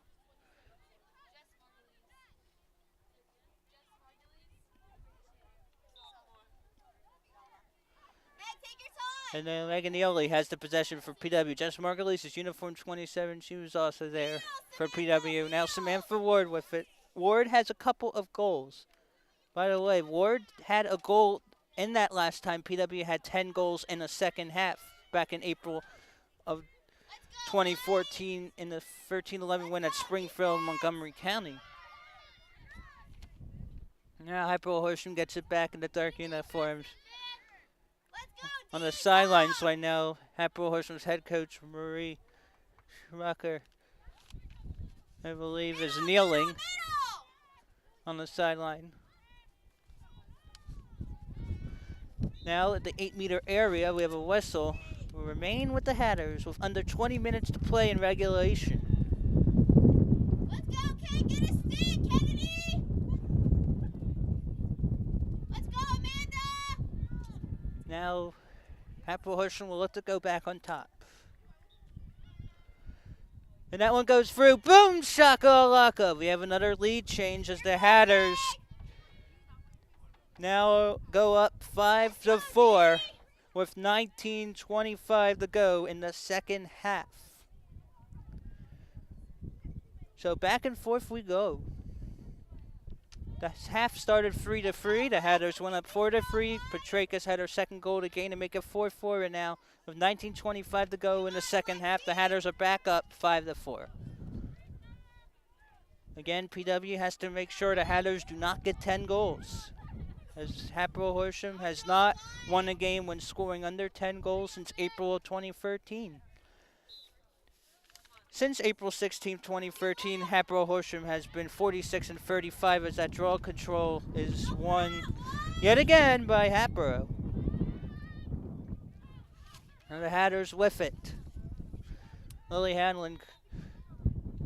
C: Meg, take your time.
B: And then Megan Ely has the possession for PW. Jess Margulies is uniform 27. She was also there for PW. Now Samantha Ward with it. Ward has a couple of goals. By the way, Ward had a goal in that last time. PW had 10 goals in the second half back in April of 2014 in the 13-11 win at Springfield, Montgomery County. Now Hatboro-Horsham gets it back in the dark uniforms.
C: Let's go,
B: On
C: D.
B: the sidelines right now, Hatboro-Horsham's head coach, Marie Schmucker, I believe, is kneeling
C: Middle.
B: on the sideline. Now at the 8-meter area, we have a whistle. We remain with the Hatters with under 20 minutes to play in regulation.
C: Let's go, Kate. Get a stick, Kennedy. Let's go, Amanda.
B: Now, Hatboro-Horsham will look to go back on top. And that one goes through. Boom! Shakalaka. We have another lead change as the Hatters now go up 5-4 with 19:25 to go in the second half. So back and forth we go. The half started 3-3. The Hatters went up 4-3. Petraikas had her second goal to gain to make it 4-4, and now with 19:25 to go in the second half, the Hatters are back up 5-4. Again, PW has to make sure the Hatters do not get 10 goals, as Hatboro-Horsham has not won a game when scoring under 10 goals since April of 2013. Since April 16, 2013, Hatboro-Horsham has been 46-35 as that draw control is won yet again by Hatboro. And the Hatters with it. Lily Hanlon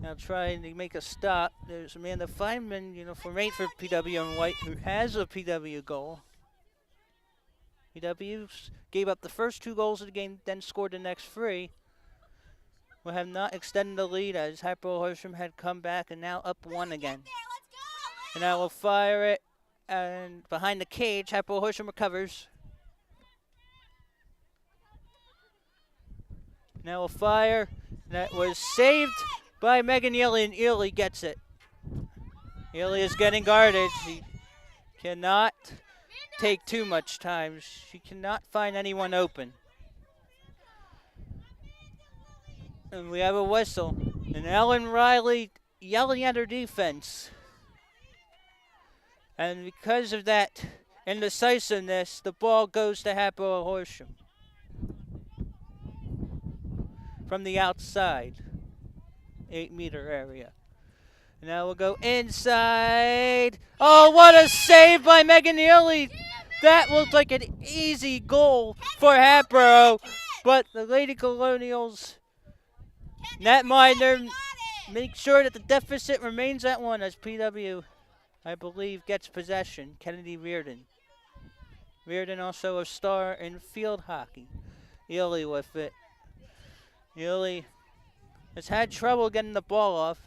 B: now trying to make a stop. There's Amanda Feynman, uniform 8 for PW and White, who has a PW goal. PW gave up the first 2 goals of the game, then scored the next 3. We have not extended the lead as Hatboro-Horsham had come back and now up 1 again. And now we'll fire it, and behind the cage, Hatboro-Horsham recovers. Now we'll fire. That was saved by Megan Ely, and Ely gets it. Ely is getting guarded. She cannot take too much time. She cannot find anyone open. And we have a whistle. And Ellen Riley yelling at her defense. And because of that indecisiveness, the ball goes to Hatboro-Horsham from the outside 8-meter area. Now we'll go inside. Oh, what a save by Megan Ely. That looked like an easy goal for Hatboro, but the Lady Colonials netminder make sure that the deficit remains at 1 as PW, I believe, gets possession. Kennedy Reardon. Reardon also a star in field hockey. Ely with it. Ely has had trouble getting the ball off.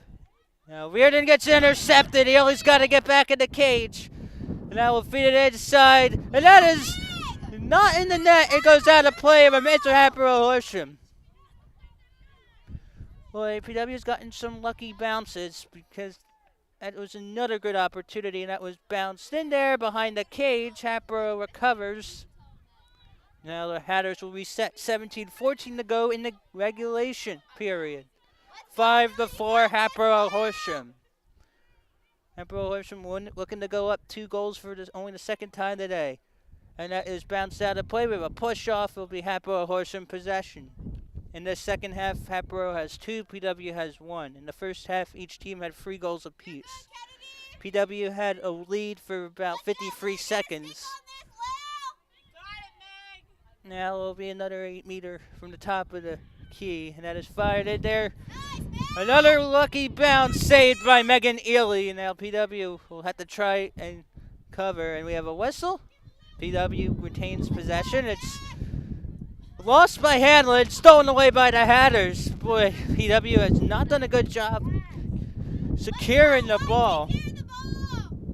B: Now Reardon gets intercepted. Ely's got to get back in the cage. And now we'll feed it inside. And that is not in the net. It goes out of play by Mr. Hatboro-Horsham. Boy, PW's gotten some lucky bounces because that was another good opportunity, and that was bounced in there behind the cage. Hatboro recovers. Now the Hatters will reset. 17-14 to go in the regulation period. 5-4 Hatboro-Horsham. Hatboro-Horsham looking to go up 2 goals for only the second time today. And that is bounced out of play with a push off. Will be Hatboro-Horsham possession. In the second half, Hatboro has 2, PW has 1. In the first half, each team had 3 goals apiece. PW had a lead for about 53 seconds. Now it will be another 8-meter from the top of the key, and that is fired in there. Another lucky bounce saved by Megan Ely. Now PW will have to try and cover, and we have a whistle. PW retains possession. It's lost by Hanlon, stolen away by the Hatters. Boy, PW has not done a good job securing the ball.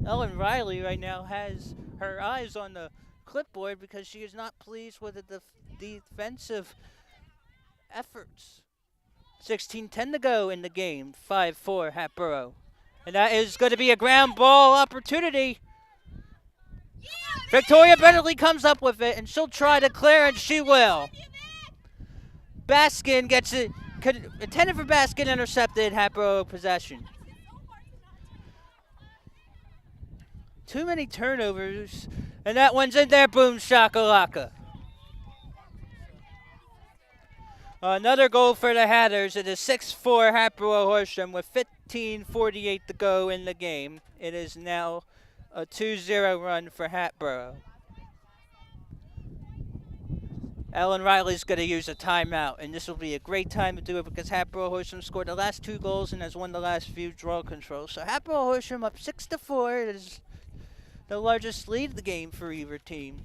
B: Ellen Riley right now has her eyes on the clipboard because she is not pleased with the defensive efforts. 16:10 to go in the game. 5-4 Hatboro. And that is going to be a ground ball opportunity. Victoria Bentley comes up with it, and she'll try to clear, and she will. Baskin gets it. Intended for Baskin, intercepted. Hatboro possession. Too many turnovers, and that one's in there. Boom shakalaka. Another goal for the Hatters. It is 6-4 Hatboro-Horsham with 15:48 to go in the game. It is now a 2-0 run for Hatboro. Ellen Riley's going to use a timeout, and this will be a great time to do it because Hatboro-Horsham scored the last 2 goals and has won the last few draw controls. So Hatboro-Horsham up 6-4. It is the largest lead of the game for either team.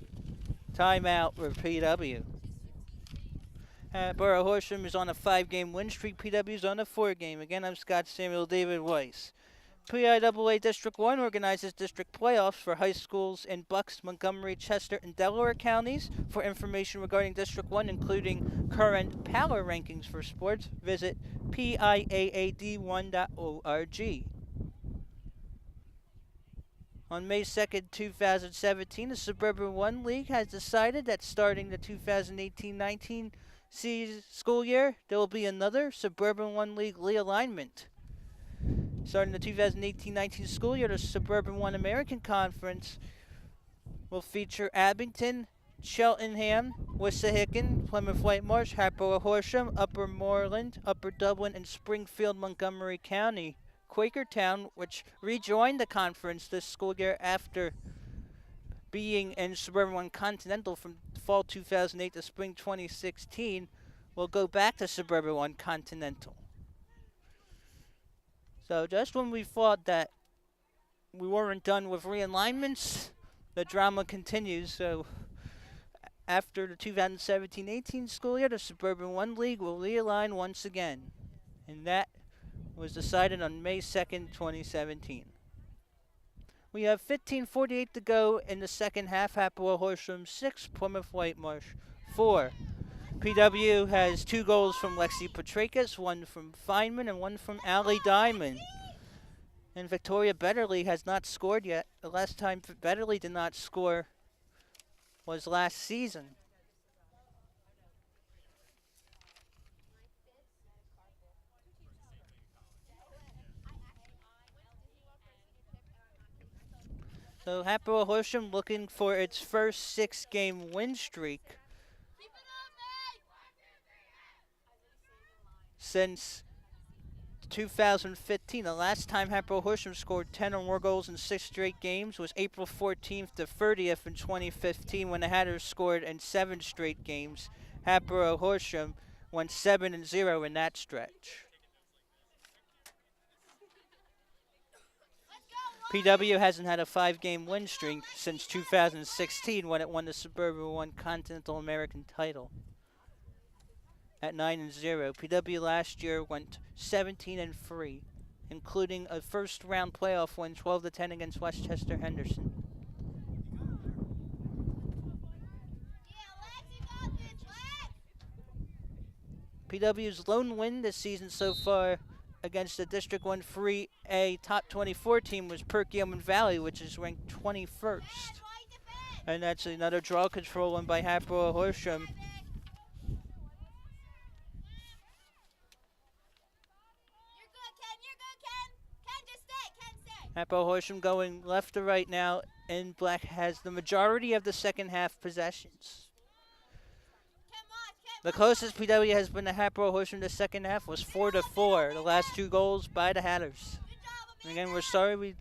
B: Timeout for PW. Hatboro-Horsham is on a 5-game win streak. PW is on a 4-game. Again, I'm Scott Samuel David Weiss. PIAA District 1 organizes district playoffs for high schools in Bucks, Montgomery, Chester, and Delaware counties. For information regarding District 1, including current power rankings for sports, visit piaad1.org. On May 2nd, 2017, the Suburban 1 League has decided that starting the 2018-19 school year, there will be another Suburban 1 League realignment. Starting the 2018-19 school year, the Suburban 1 American Conference will feature Abington, Cheltenham, Wissahickon, Plymouth Whitemarsh, Hatboro-Horsham, Upper Moreland, Upper Dublin, and Springfield, Montgomery County. Quakertown, which rejoined the conference this school year after being in Suburban 1 Continental from fall 2008 to spring 2016, will go back to Suburban 1 Continental. So just when we thought that we weren't done with realignments, the drama continues. So after the 2017-18 school year, the Suburban 1 League will realign once again. And that was decided on May 2nd, 2017. We have 15:48 to go in the second half. Hatboro-Horsham 6, Plymouth Whitemarsh 4. PW has 2 goals from Lexi Petrakis, 1 from Feynman, and 1 from Allie Diamond. And Victoria Betterly has not scored yet. The last time Betterly did not score was last season. So Hatboro-Horsham looking for its first 6-game win streak since 2015. The last time Hatboro-Horsham scored 10 or more goals in 6 straight games was April 14th to 30th in 2015 when the Hatters scored in 7 straight games. Hatboro-Horsham went 7-0 in that stretch. PW hasn't had a 5-game win streak since 2016 when it won the Suburban 1 Continental American title at 9-0. PW last year went 17-3, including a first-round playoff win 12-10 against Westchester Henderson. PW's lone win this season so far against the District 1 3A top 24 team was Perkiomen Valley, which is ranked 21st. And that's another draw control win by Hatboro-Horsham.
C: You're good, Ken. You're good, Ken. Ken, just stay. Ken, stay.
B: Hatboro-Horsham going left to right now, and Black has the majority of the second half possessions. The closest PW has been to Hatboro-Horsham the second half was 4-4. The last 2 goals by the Hatters. And again, we're sorry we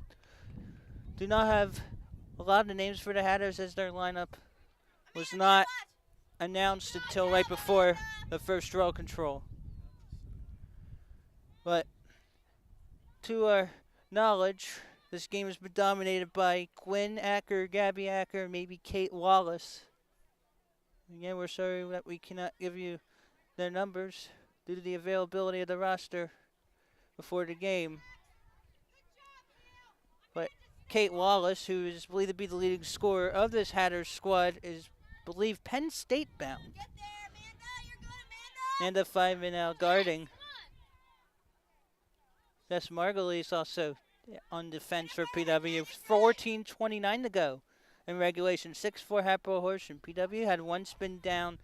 B: do not have a lot of names for the Hatters, as their lineup was not announced until right before the first draw control. But to our knowledge, this game has been dominated by Gwen Acker, Gabby Acker, maybe Kate Wallace. Again, we're sorry that we cannot give you their numbers due to the availability of the roster before the game. But Kate Wallace, who is believed to be the leading scorer of this Hatters squad, is believed Penn State bound.
C: Get there, Amanda. You're good,
B: And
C: Amanda.
B: a 5-man out guarding. Jess Margulies also on defense for PW. 14:29 to go in regulation. 6-4 Hatboro-Horsham. PW had one spin down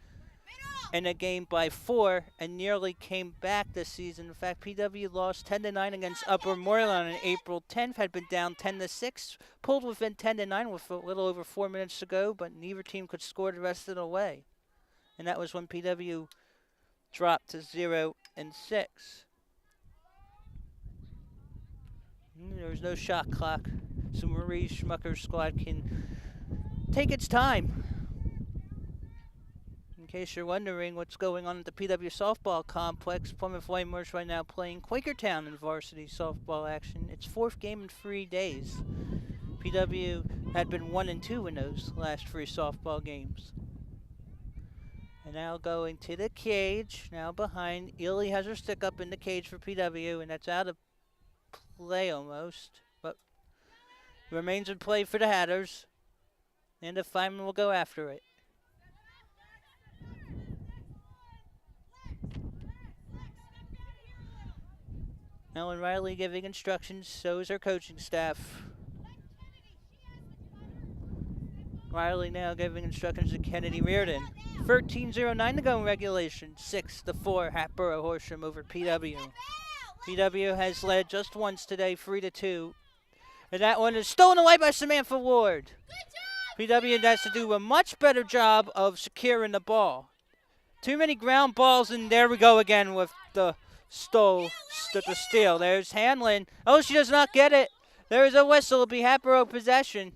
B: in a game by 4 and nearly came back this season. In fact, PW lost 10-9 against Upper Moreland on April 10th. Had been down 10-6, pulled within 10-9 with a little over 4 minutes to go, but neither team could score the rest of the way. And that was when PW dropped to 0-6. There was no shot clock, so Marie Schmucker's squad can take its time. In case you're wondering what's going on at the PW softball complex, Plymouth Whitemarsh right now playing Quakertown in varsity softball action. It's 4th game in 3 days. PW had been 1-2 in those last 3 softball games. And now going to the cage, now behind. Ely has her stick up in the cage for PW, and that's out of play almost, but remains in play for the Hatters, and the fireman will go after it. Ellen Riley giving instructions, so is her coaching staff. Riley now giving instructions to Kennedy Reardon. 13:09 to go in regulation. 6-4 Hatboro-Horsham over PW. PW has led just once today, 3-2. And that one is stolen away by Samantha Ward. PW has to do a much better job of securing the ball. Too many ground balls, and there we go again with the steal. There's Hanlon. Oh, she does not get it. There is a whistle. It'll be Hatboro possession.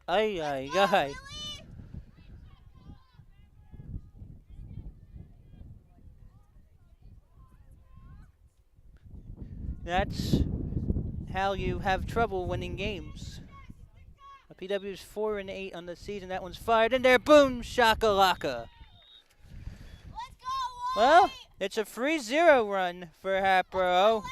B: Ay, ay, ay. That's how you have trouble winning games. PW's 4-8 on the season. That one's fired in there. Boom, shakalaka. Well, it's a 3-0 run for Hatboro.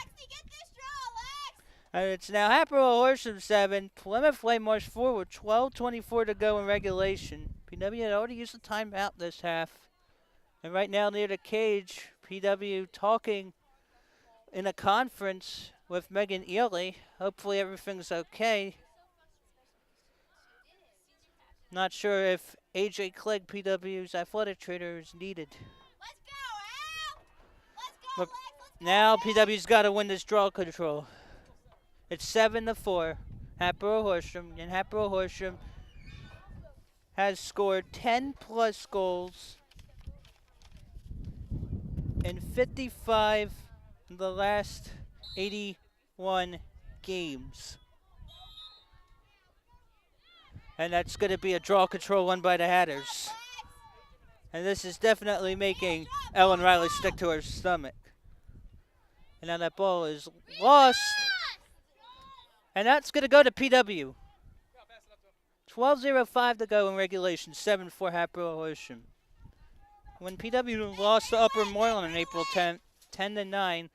B: And it's now Hatboro-Horsham 7, Plymouth Whitemarsh 4 with 12:24 to go in regulation. PW had already used the timeout this half. And right now near the cage, PW talking in a conference with Megan Ely. Hopefully everything's okay. Not sure if AJ Clegg, PW's athletic trainer, is needed. But now PW's got to win this draw control. It's 7-4, Hatboro-Horsham, and Hatboro-Horsham has scored 10+ goals in 55 in the last 81 games. And that's going to be a draw control won by the Hatters. And this is definitely making Ellen Riley stick to her stomach. And now that ball is lost. And that's going to go to PW. 12:05 to go in regulation, 7-4 Hatboro-Horsham. When PW lost to Upper Moreland on April 10th, 10-9,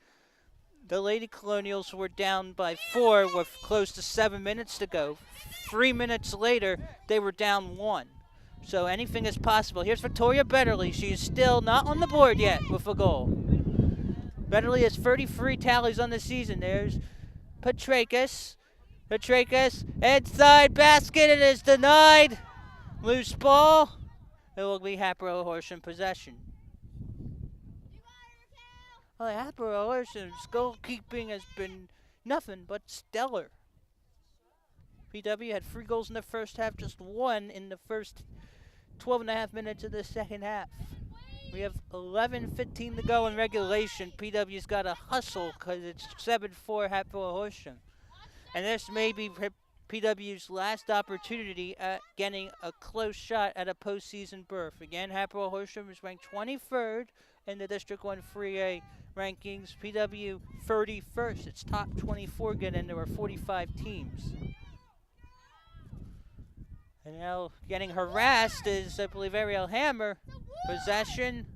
B: the Lady Colonials were down by 4 with close to 7 minutes to go. 3 minutes later, they were down 1. So anything is possible. Here's Victoria Betterly. She is still not on the board yet with a goal. Betterly has 33 tallies on the season. There's Petrakis. Petrakis, inside basket, it is denied. Loose ball. It will be Hatboro-Horsham possession. Well, Hatboro-Horsham's goalkeeping has been nothing but stellar. PW had 3 goals in the first half, just 1 in the first 12 and a half minutes of the second half. We have 11:15 to go in regulation. PW's got to hustle because it's 7-4 Hatboro-Horsham. And this may be PW's last opportunity at getting a close shot at a postseason berth. Again, Hatboro-Horsham is ranked 23rd in the District 1 3A rankings. PW 31st. It's top 24 get in. There are 45 teams. And now getting harassed is, I believe, Ariel Hammer. Possession.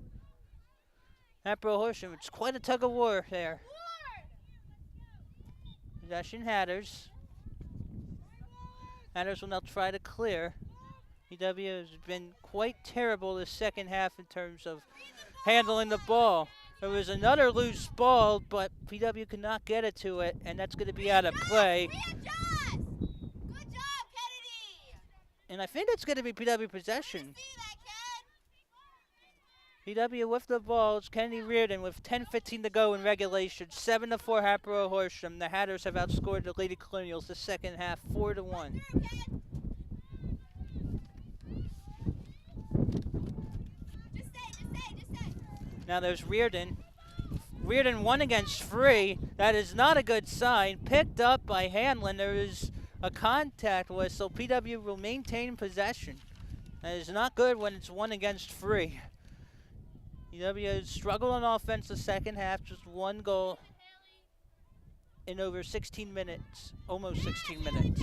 B: Hatboro-Horsham. It's quite a tug of war there. Possession Hatters. Hatters will now try to clear. PW has been quite terrible this second half in terms of handling the ball. There was another loose ball, but PW could not get it to it, and that's going to be out of play.
C: Good job, Kennedy.
B: And I think it's going to be PW possession.
C: See that, Ken?
B: PW with the ball. It's Kennedy Reardon with 10:15 to go in regulation. 7-4 Hatboro-Horsham. The Hatters have outscored the Lady Colonials the second half 4-1.
C: Just stay.
B: Now there's Reardon. Reardon 1 against 3. That is not a good sign. Picked up by Hanlon. There is a contact whistle. PW will maintain possession. That is not good when it's 1 against 3. PW struggled on offense the second half. Just 1 goal in over 16 minutes. Almost 16 minutes.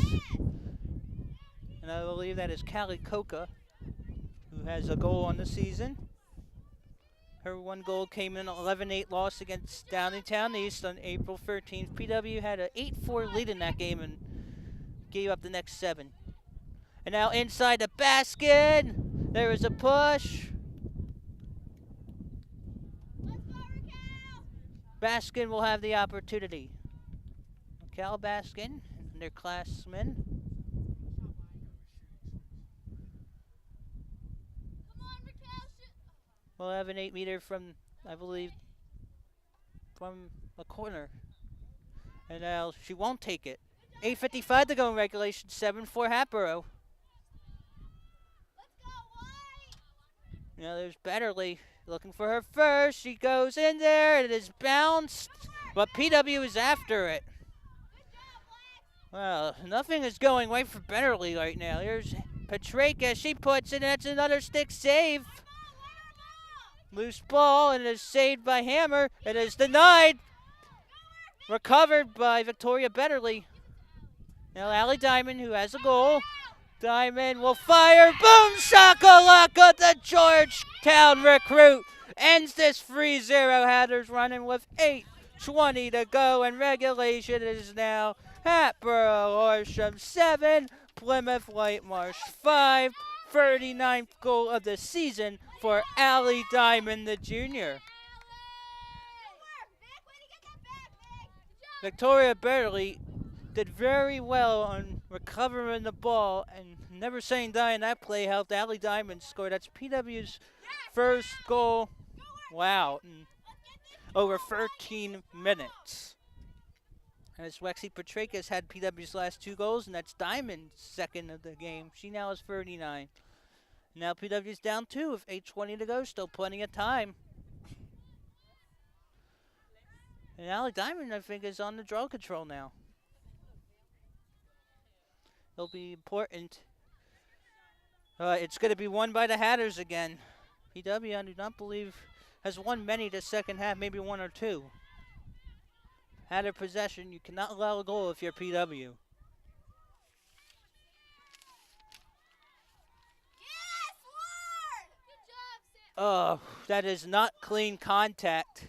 B: And I believe that is Callie Coca, who has a goal on the season. Her 1 goal came in an 11-8 loss against Downingtown East on April 13th. PW had an 8-4 lead in that game and gave up the next 7. And now inside the basket, there is a push. Baskin will have the opportunity. Cal Baskin, their classmen. We'll have an 8-meter from, I believe, from a corner. And now she won't take it. 8:55 to go in regulation, 7-4 Hatboro. Now there's Betterly looking for her first. She goes in there. It is bounced, but PW is after it. Well, nothing is going right for Betterly right now. Here's Petraka. She puts it. That's another stick save. Loose ball, and it is saved by Hammer. It is denied. Recovered by Victoria Betterly. Now Allie Diamond, who has a goal. Diamond will fire. Boom! Shakalaka! The Georgetown recruit ends this 3-0. Hatters running with 8:20 to go, and regulation is now Hatboro-Horsham 7, Plymouth Whitemarsh 5. 39th goal of the season for Allie Diamond, the junior. Victoria Betterly did very well on recovering the ball, and never saying die in that play helped Allie Diamond score. That's PW's first goal, wow, in over 13 minutes. As Wexie Petraka has had PW's last 2 goals, and that's Diamond's second of the game. She now has 39. Now PW's down 2 with 8:20 to go, still plenty of time. And Allie Diamond, I think, is on the draw control now. It'll be important. It's going to be won by the Hatters again. PW, I do not believe, has won many the second half, maybe 1 or 2. Hatter possession, you cannot allow a goal if you're PW.
C: Yes, Ward! Good job, Sam.
B: Oh, that is not clean contact.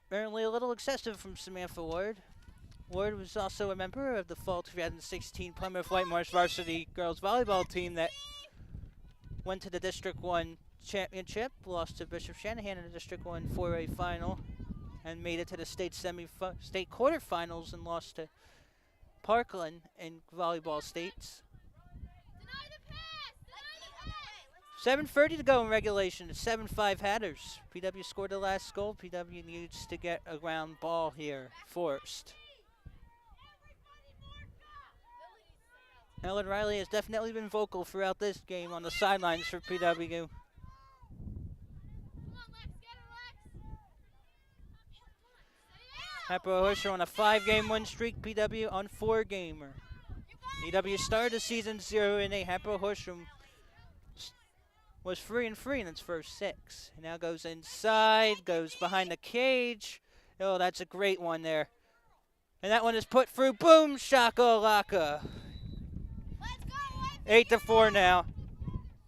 B: Apparently a little excessive from Samantha Ward. Ward was also a member of the fall 2016 Plymouth Whitemarsh varsity girls volleyball team that went to the District 1 championship, lost to Bishop Shanahan in the District 1 4A final, and made it to the state quarterfinals and lost to Parkland in volleyball states. 7:30 to go in regulation. It's 7-5 Hatters. PW scored the last goal. PW needs to get a ground ball here first. Ellen Riley has definitely been vocal throughout this game on the sidelines for PW. Hatboro-Horsham on a 5-game win streak. PW on 4-gamer. PW started the season 0-8. Hatboro-Horsham was 3-3 in its first 6. And now goes inside, goes behind the cage. Oh, that's a great one there. And that one is put through. Boom, shakalaka. 8-4 now.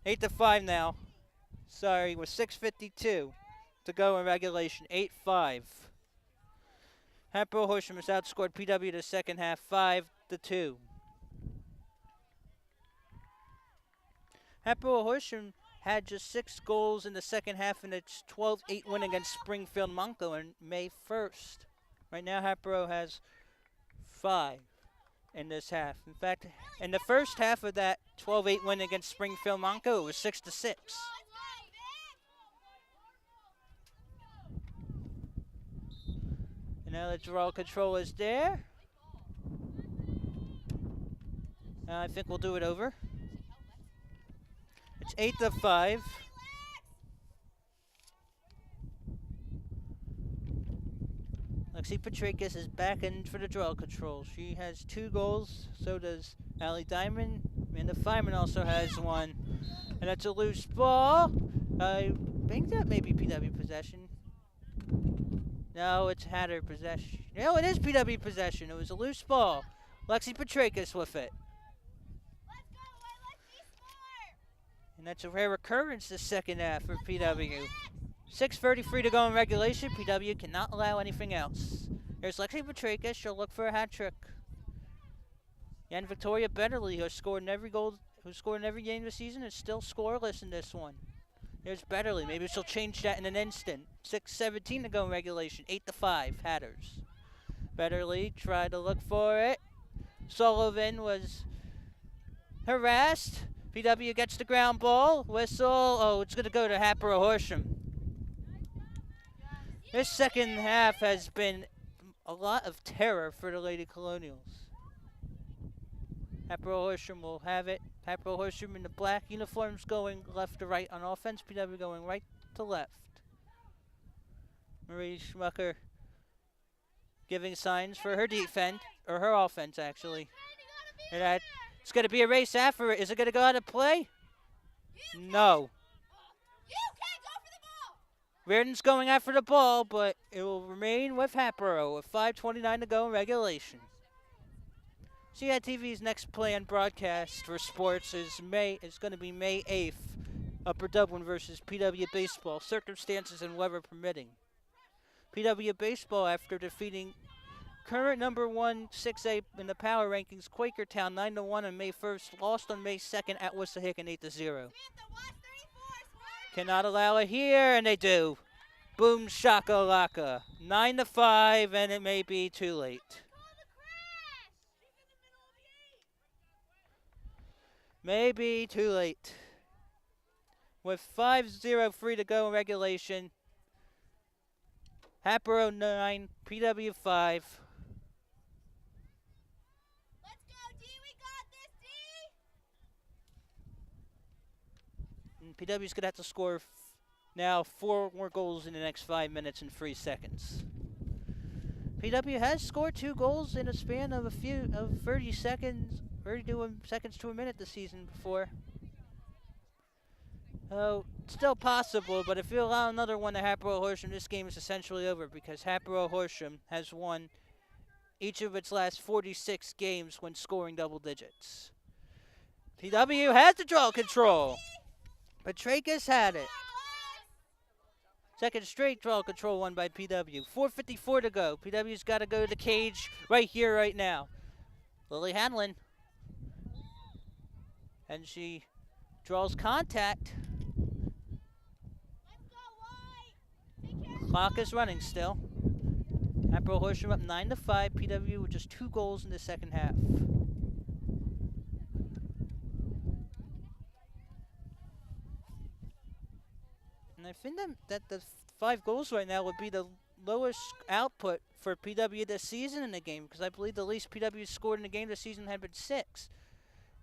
B: 8-5 now. Sorry, with 6:52 to go in regulation. 8-5. Hatboro-Horsham has outscored PW the second half 5-2. Hatboro-Horsham had just 6 goals in the second half in its 12-8 win against Springfield Monco on May 1st. Right now, Hatboro has 5 in this half. In fact, in the first half of that 12-8 win against Springfield Monco, it was 6-6. And now the draw control is there. I think we'll do it over. It's 8-5. Lexi Petrakis is back in for the draw control. She has 2 goals, so does Allie Diamond. Amanda Feynman also has 1. And that's a loose ball. I think that may be PW possession. No, it's Hatter possession. No, it is PW possession. It was a loose ball. Lexi Petrakis with it. And that's a rare occurrence this second half for PW. 6:33 to go in regulation. PW cannot allow anything else. There's Lexi Petrakis. She'll look for a hat trick. And Victoria Betterly, who scored in every game this season, is still scoreless in this one. There's Betterly. Maybe she'll change that in an instant. 6:17 to go in regulation. 8-5 Hatters. Betterly tried to look for it. Sullivan was harassed. PW gets the ground ball. Whistle. Oh, it's going to go to Hatboro-Horsham. This second half has been a lot of terror for the Lady Colonials. Hatboro-Horsham will have it. Hatboro-Horsham in the black uniforms going left to right on offense. PW going right to left. Marie Schmucker giving signs for her defense, or her offense actually. And it's going to be a race after it. Is it going to go out of play? No.
C: You can't go for the ball.
B: Reardon's going after the ball, but it will remain with Hatboro with 5:29 to go in regulation. CITV's next planned broadcast for sports is going to be May 8th. Upper Dublin versus PW Baseball, circumstances and weather permitting. PW Baseball, after defeating current number 1 6A in the power rankings, Quakertown 9-1 on May 1st, lost on May 2nd at Wissahickon 8-0. Cannot allow it here, and they do. Boom shakalaka. 9-5, and it may be too late. Maybe too late. With 5:03 to go in regulation. Hatboro 9, PW 5.
C: Let's go, D. We got this, D.
B: And PW's going to have to score now 4 more goals in the next 5 minutes and 3 seconds. PW has scored 2 goals in a span of 30 seconds, 32 seconds to a minute this season before. Oh, still possible, but if you allow another one to Hatboro-Horsham, this game is essentially over because Hatboro-Horsham has won each of its last 46 games when scoring double digits. PW has the draw control. Petrakis had it. Second straight draw control won by PW. 4:54 to go. PW's got to go to the cage right here, right now. Lily Hanlon. And she draws contact. Clock is running still. Hatboro-Horsham up 9-5. PW with just 2 goals in the second half. think that the 5 goals right now would be the lowest output for PW this season in the game, because I believe the least PW scored in the game this season had been 6.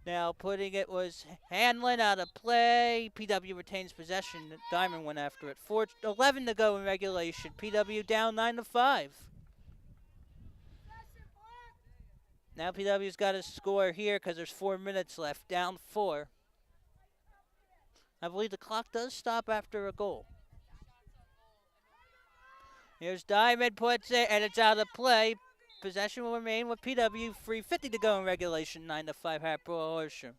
B: Now putting it was Hanlon out of play. PW retains possession. Diamond went after it. 4:11 to go in regulation. PW down 9-5. Now PW's got to score here because there's 4 minutes left. Down 4. I believe the clock does stop after a goal. Here's Diamond, puts it, and it's out of play. Possession will remain with PW. 3:50 to go in regulation. 9-5 Hatboro-Horsham.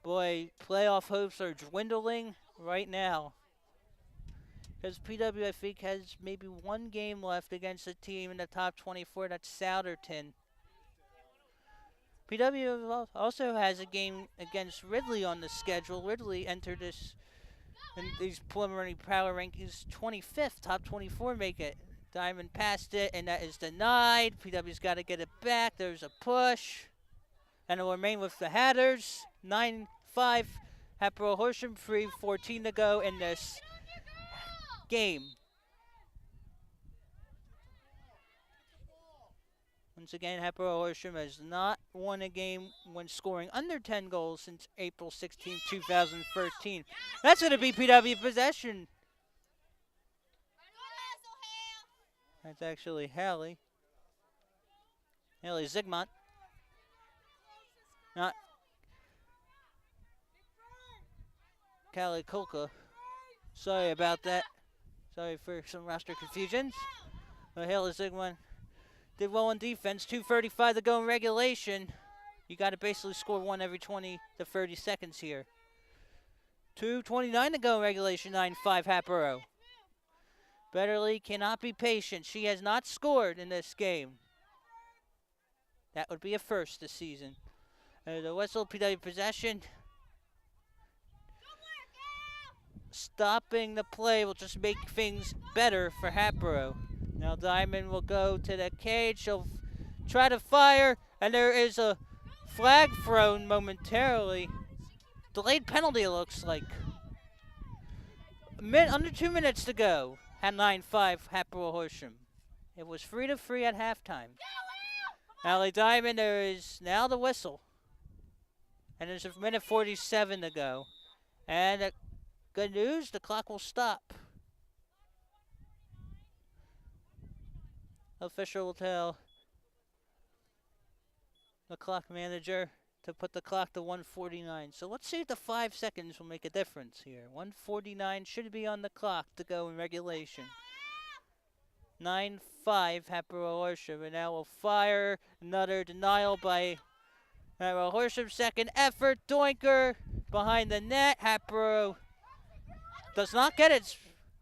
B: Boy, playoff hopes are dwindling right now, because PW, I think, has maybe 1 game left against a team in the top 24. That's Souderton. PW also has a game against Ridley on the schedule. Ridley entered this in these preliminary power rankings 25th. Top 24 make it. Diamond passed it, and that is denied. PW's got to get it back. There's a push, and it will remain with the Hatters. 9-5 Hatboro-Horsham. 3:14 to go in this game. Once again, Hatboro-Horsham has not won a game when scoring under 10 goals since April 16, 2013. That's going to be PW possession. That's actually Hallie. Hallie Zygmunt. Not Callie Kolka. Sorry about that. Sorry for some roster confusions. But Hallie Zygmunt did well on defense. 2:35 to go in regulation. You got to basically score 1 every 20 to 30 seconds here. 2:29 to go in regulation. 9-5 Hatboro. Betterly cannot be patient. She has not scored in this game. That would be a first this season. The whistle, PW possession. Stopping the play will just make things better for Hatboro. Now Diamond will go to the cage. She'll try to fire, and there is a flag thrown momentarily. Delayed penalty, it looks like. Under 2 minutes to go. At 9-5 Hatboro-Horsham. It was 3-3 at halftime. Allie Diamond, there is now the whistle. And there's 1:47 to go. And good news, the clock will stop. Official will tell the clock manager to put the clock to 1:49. So let's see if the 5 seconds will make a difference here. 1:49 should be on the clock to go in regulation. 9-5 Hatboro-Horsham, and now will fire. Another denial by Hatboro-Horsham. Second effort, Doinker behind the net. Hatboro does not get it.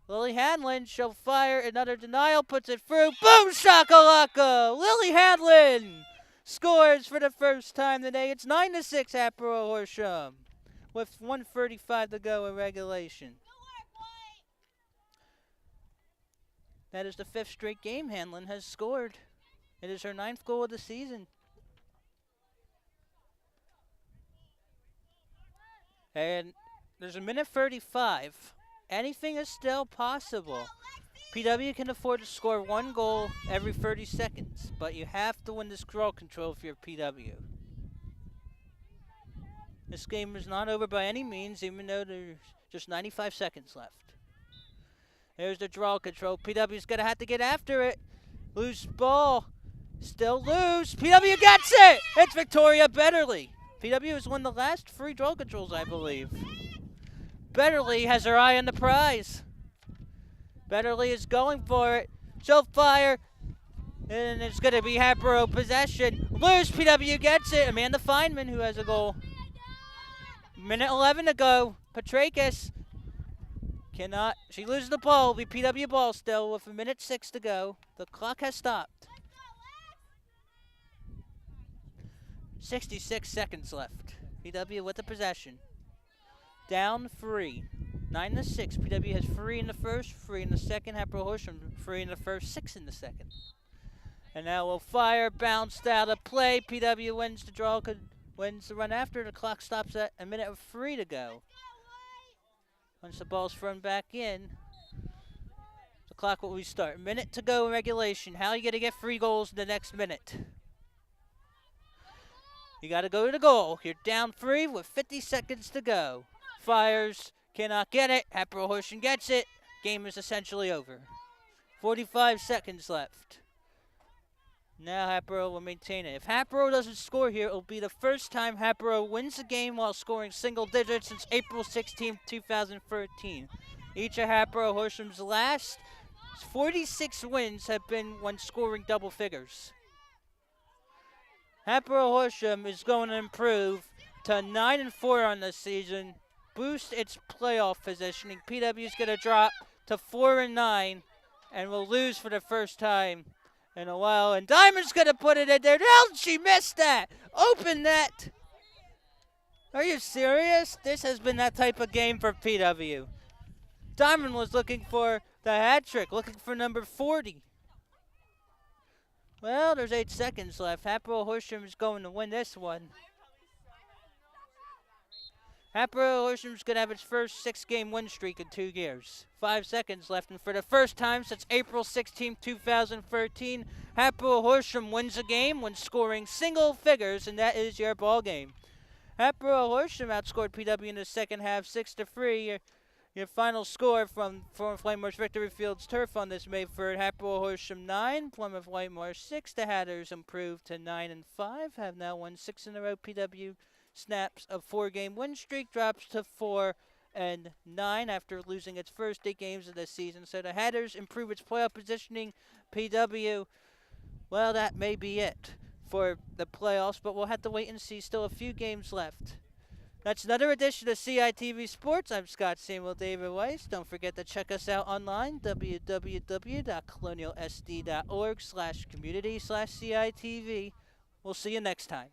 B: Lily Hanlon, she'll fire. Another denial, puts it through. Boom shakalaka! Lily Hanlon scores for the first time today. It's 9-6 Hatboro-Horsham with 1:35 to go in regulation. That is the 5th straight game Hanlon has scored. It is her 9th goal of the season. And there's 1:35. Anything is still possible. PW can afford to score 1 goal every 30 seconds, but you have to win this draw control if you're PW. This game is not over by any means, even though there's just 95 seconds left. There's the draw control. PW's going to have to get after it. Loose ball. Still loose. PW gets it! It's Victoria Betterly. PW has won the last 3 draw controls, I believe. Betterly has her eye on the prize. Betterly is going for it. She'll fire. And it's going to be Hatboro possession. Loose. PW gets it. Amanda Feynman, who has a goal. 1:11 to go. Petrakis cannot. She loses the ball. It'll be PW ball still with 1:06 to go. The clock has stopped. 66 seconds left. PW with the possession. Down 3. 9-6. PW has 3 in the first, 3 in the second. Hatboro-Horsham 3 in the first, 6 in the second. And now we'll fire. Bounced out of play. PW wins the draw. Wins the run after. The clock stops at 1:03 to go. Once the ball's thrown back in, the clock will restart. A minute to go in regulation. How are you going to get 3 goals in the next minute? You got to go to the goal. You're down 3 with 50 seconds to go. Fires, cannot get it. Hatboro-Horsham gets it. Game is essentially over. 45 seconds left. Now Hatboro will maintain it. If Hatboro doesn't score here, it will be the first time Hatboro wins a game while scoring single digits since April 16, 2013. Each of Hatboro-Horsham's last 46 wins have been when scoring double figures. Hatboro-Horsham is going to improve to 9-4 on the season, boost its playoff positioning. PW is going to drop to 4-9 and will lose for the first time in a while. And Diamond's going to put it in there. No, she missed that. Open net. Are you serious? This has been that type of game for PW. Diamond was looking for the hat trick, looking for number 40. Well, there's 8 seconds left. Hatboro-Horsham is going to win this one. Hatboro-Horsham is going to have its first 6-game win streak in 2 years. 5 seconds left, and for the first time since April 16, 2013, Hatboro-Horsham wins a game when scoring single figures, and that is your ball game. Hatboro-Horsham outscored PW in the second half 6-3. Your final score from Whitemarsh Victory Field's turf on this May 3rd, Hatboro-Horsham 9, Plymouth Whitemarsh 6. The Hatters improved to 9-5, have now won 6 in a row. PW snaps a 4-game win streak, drops to 4-9 after losing its first 8 games of the season. So the Hatters improve its playoff positioning. PW, well, that may be it for the playoffs, but we'll have to wait and see. Still a few games left. That's another edition of CITV Sports. I'm Scott Samuel David Weiss. Don't forget to check us out online, www.colonialsd.org/community/CITV. We'll see you next time.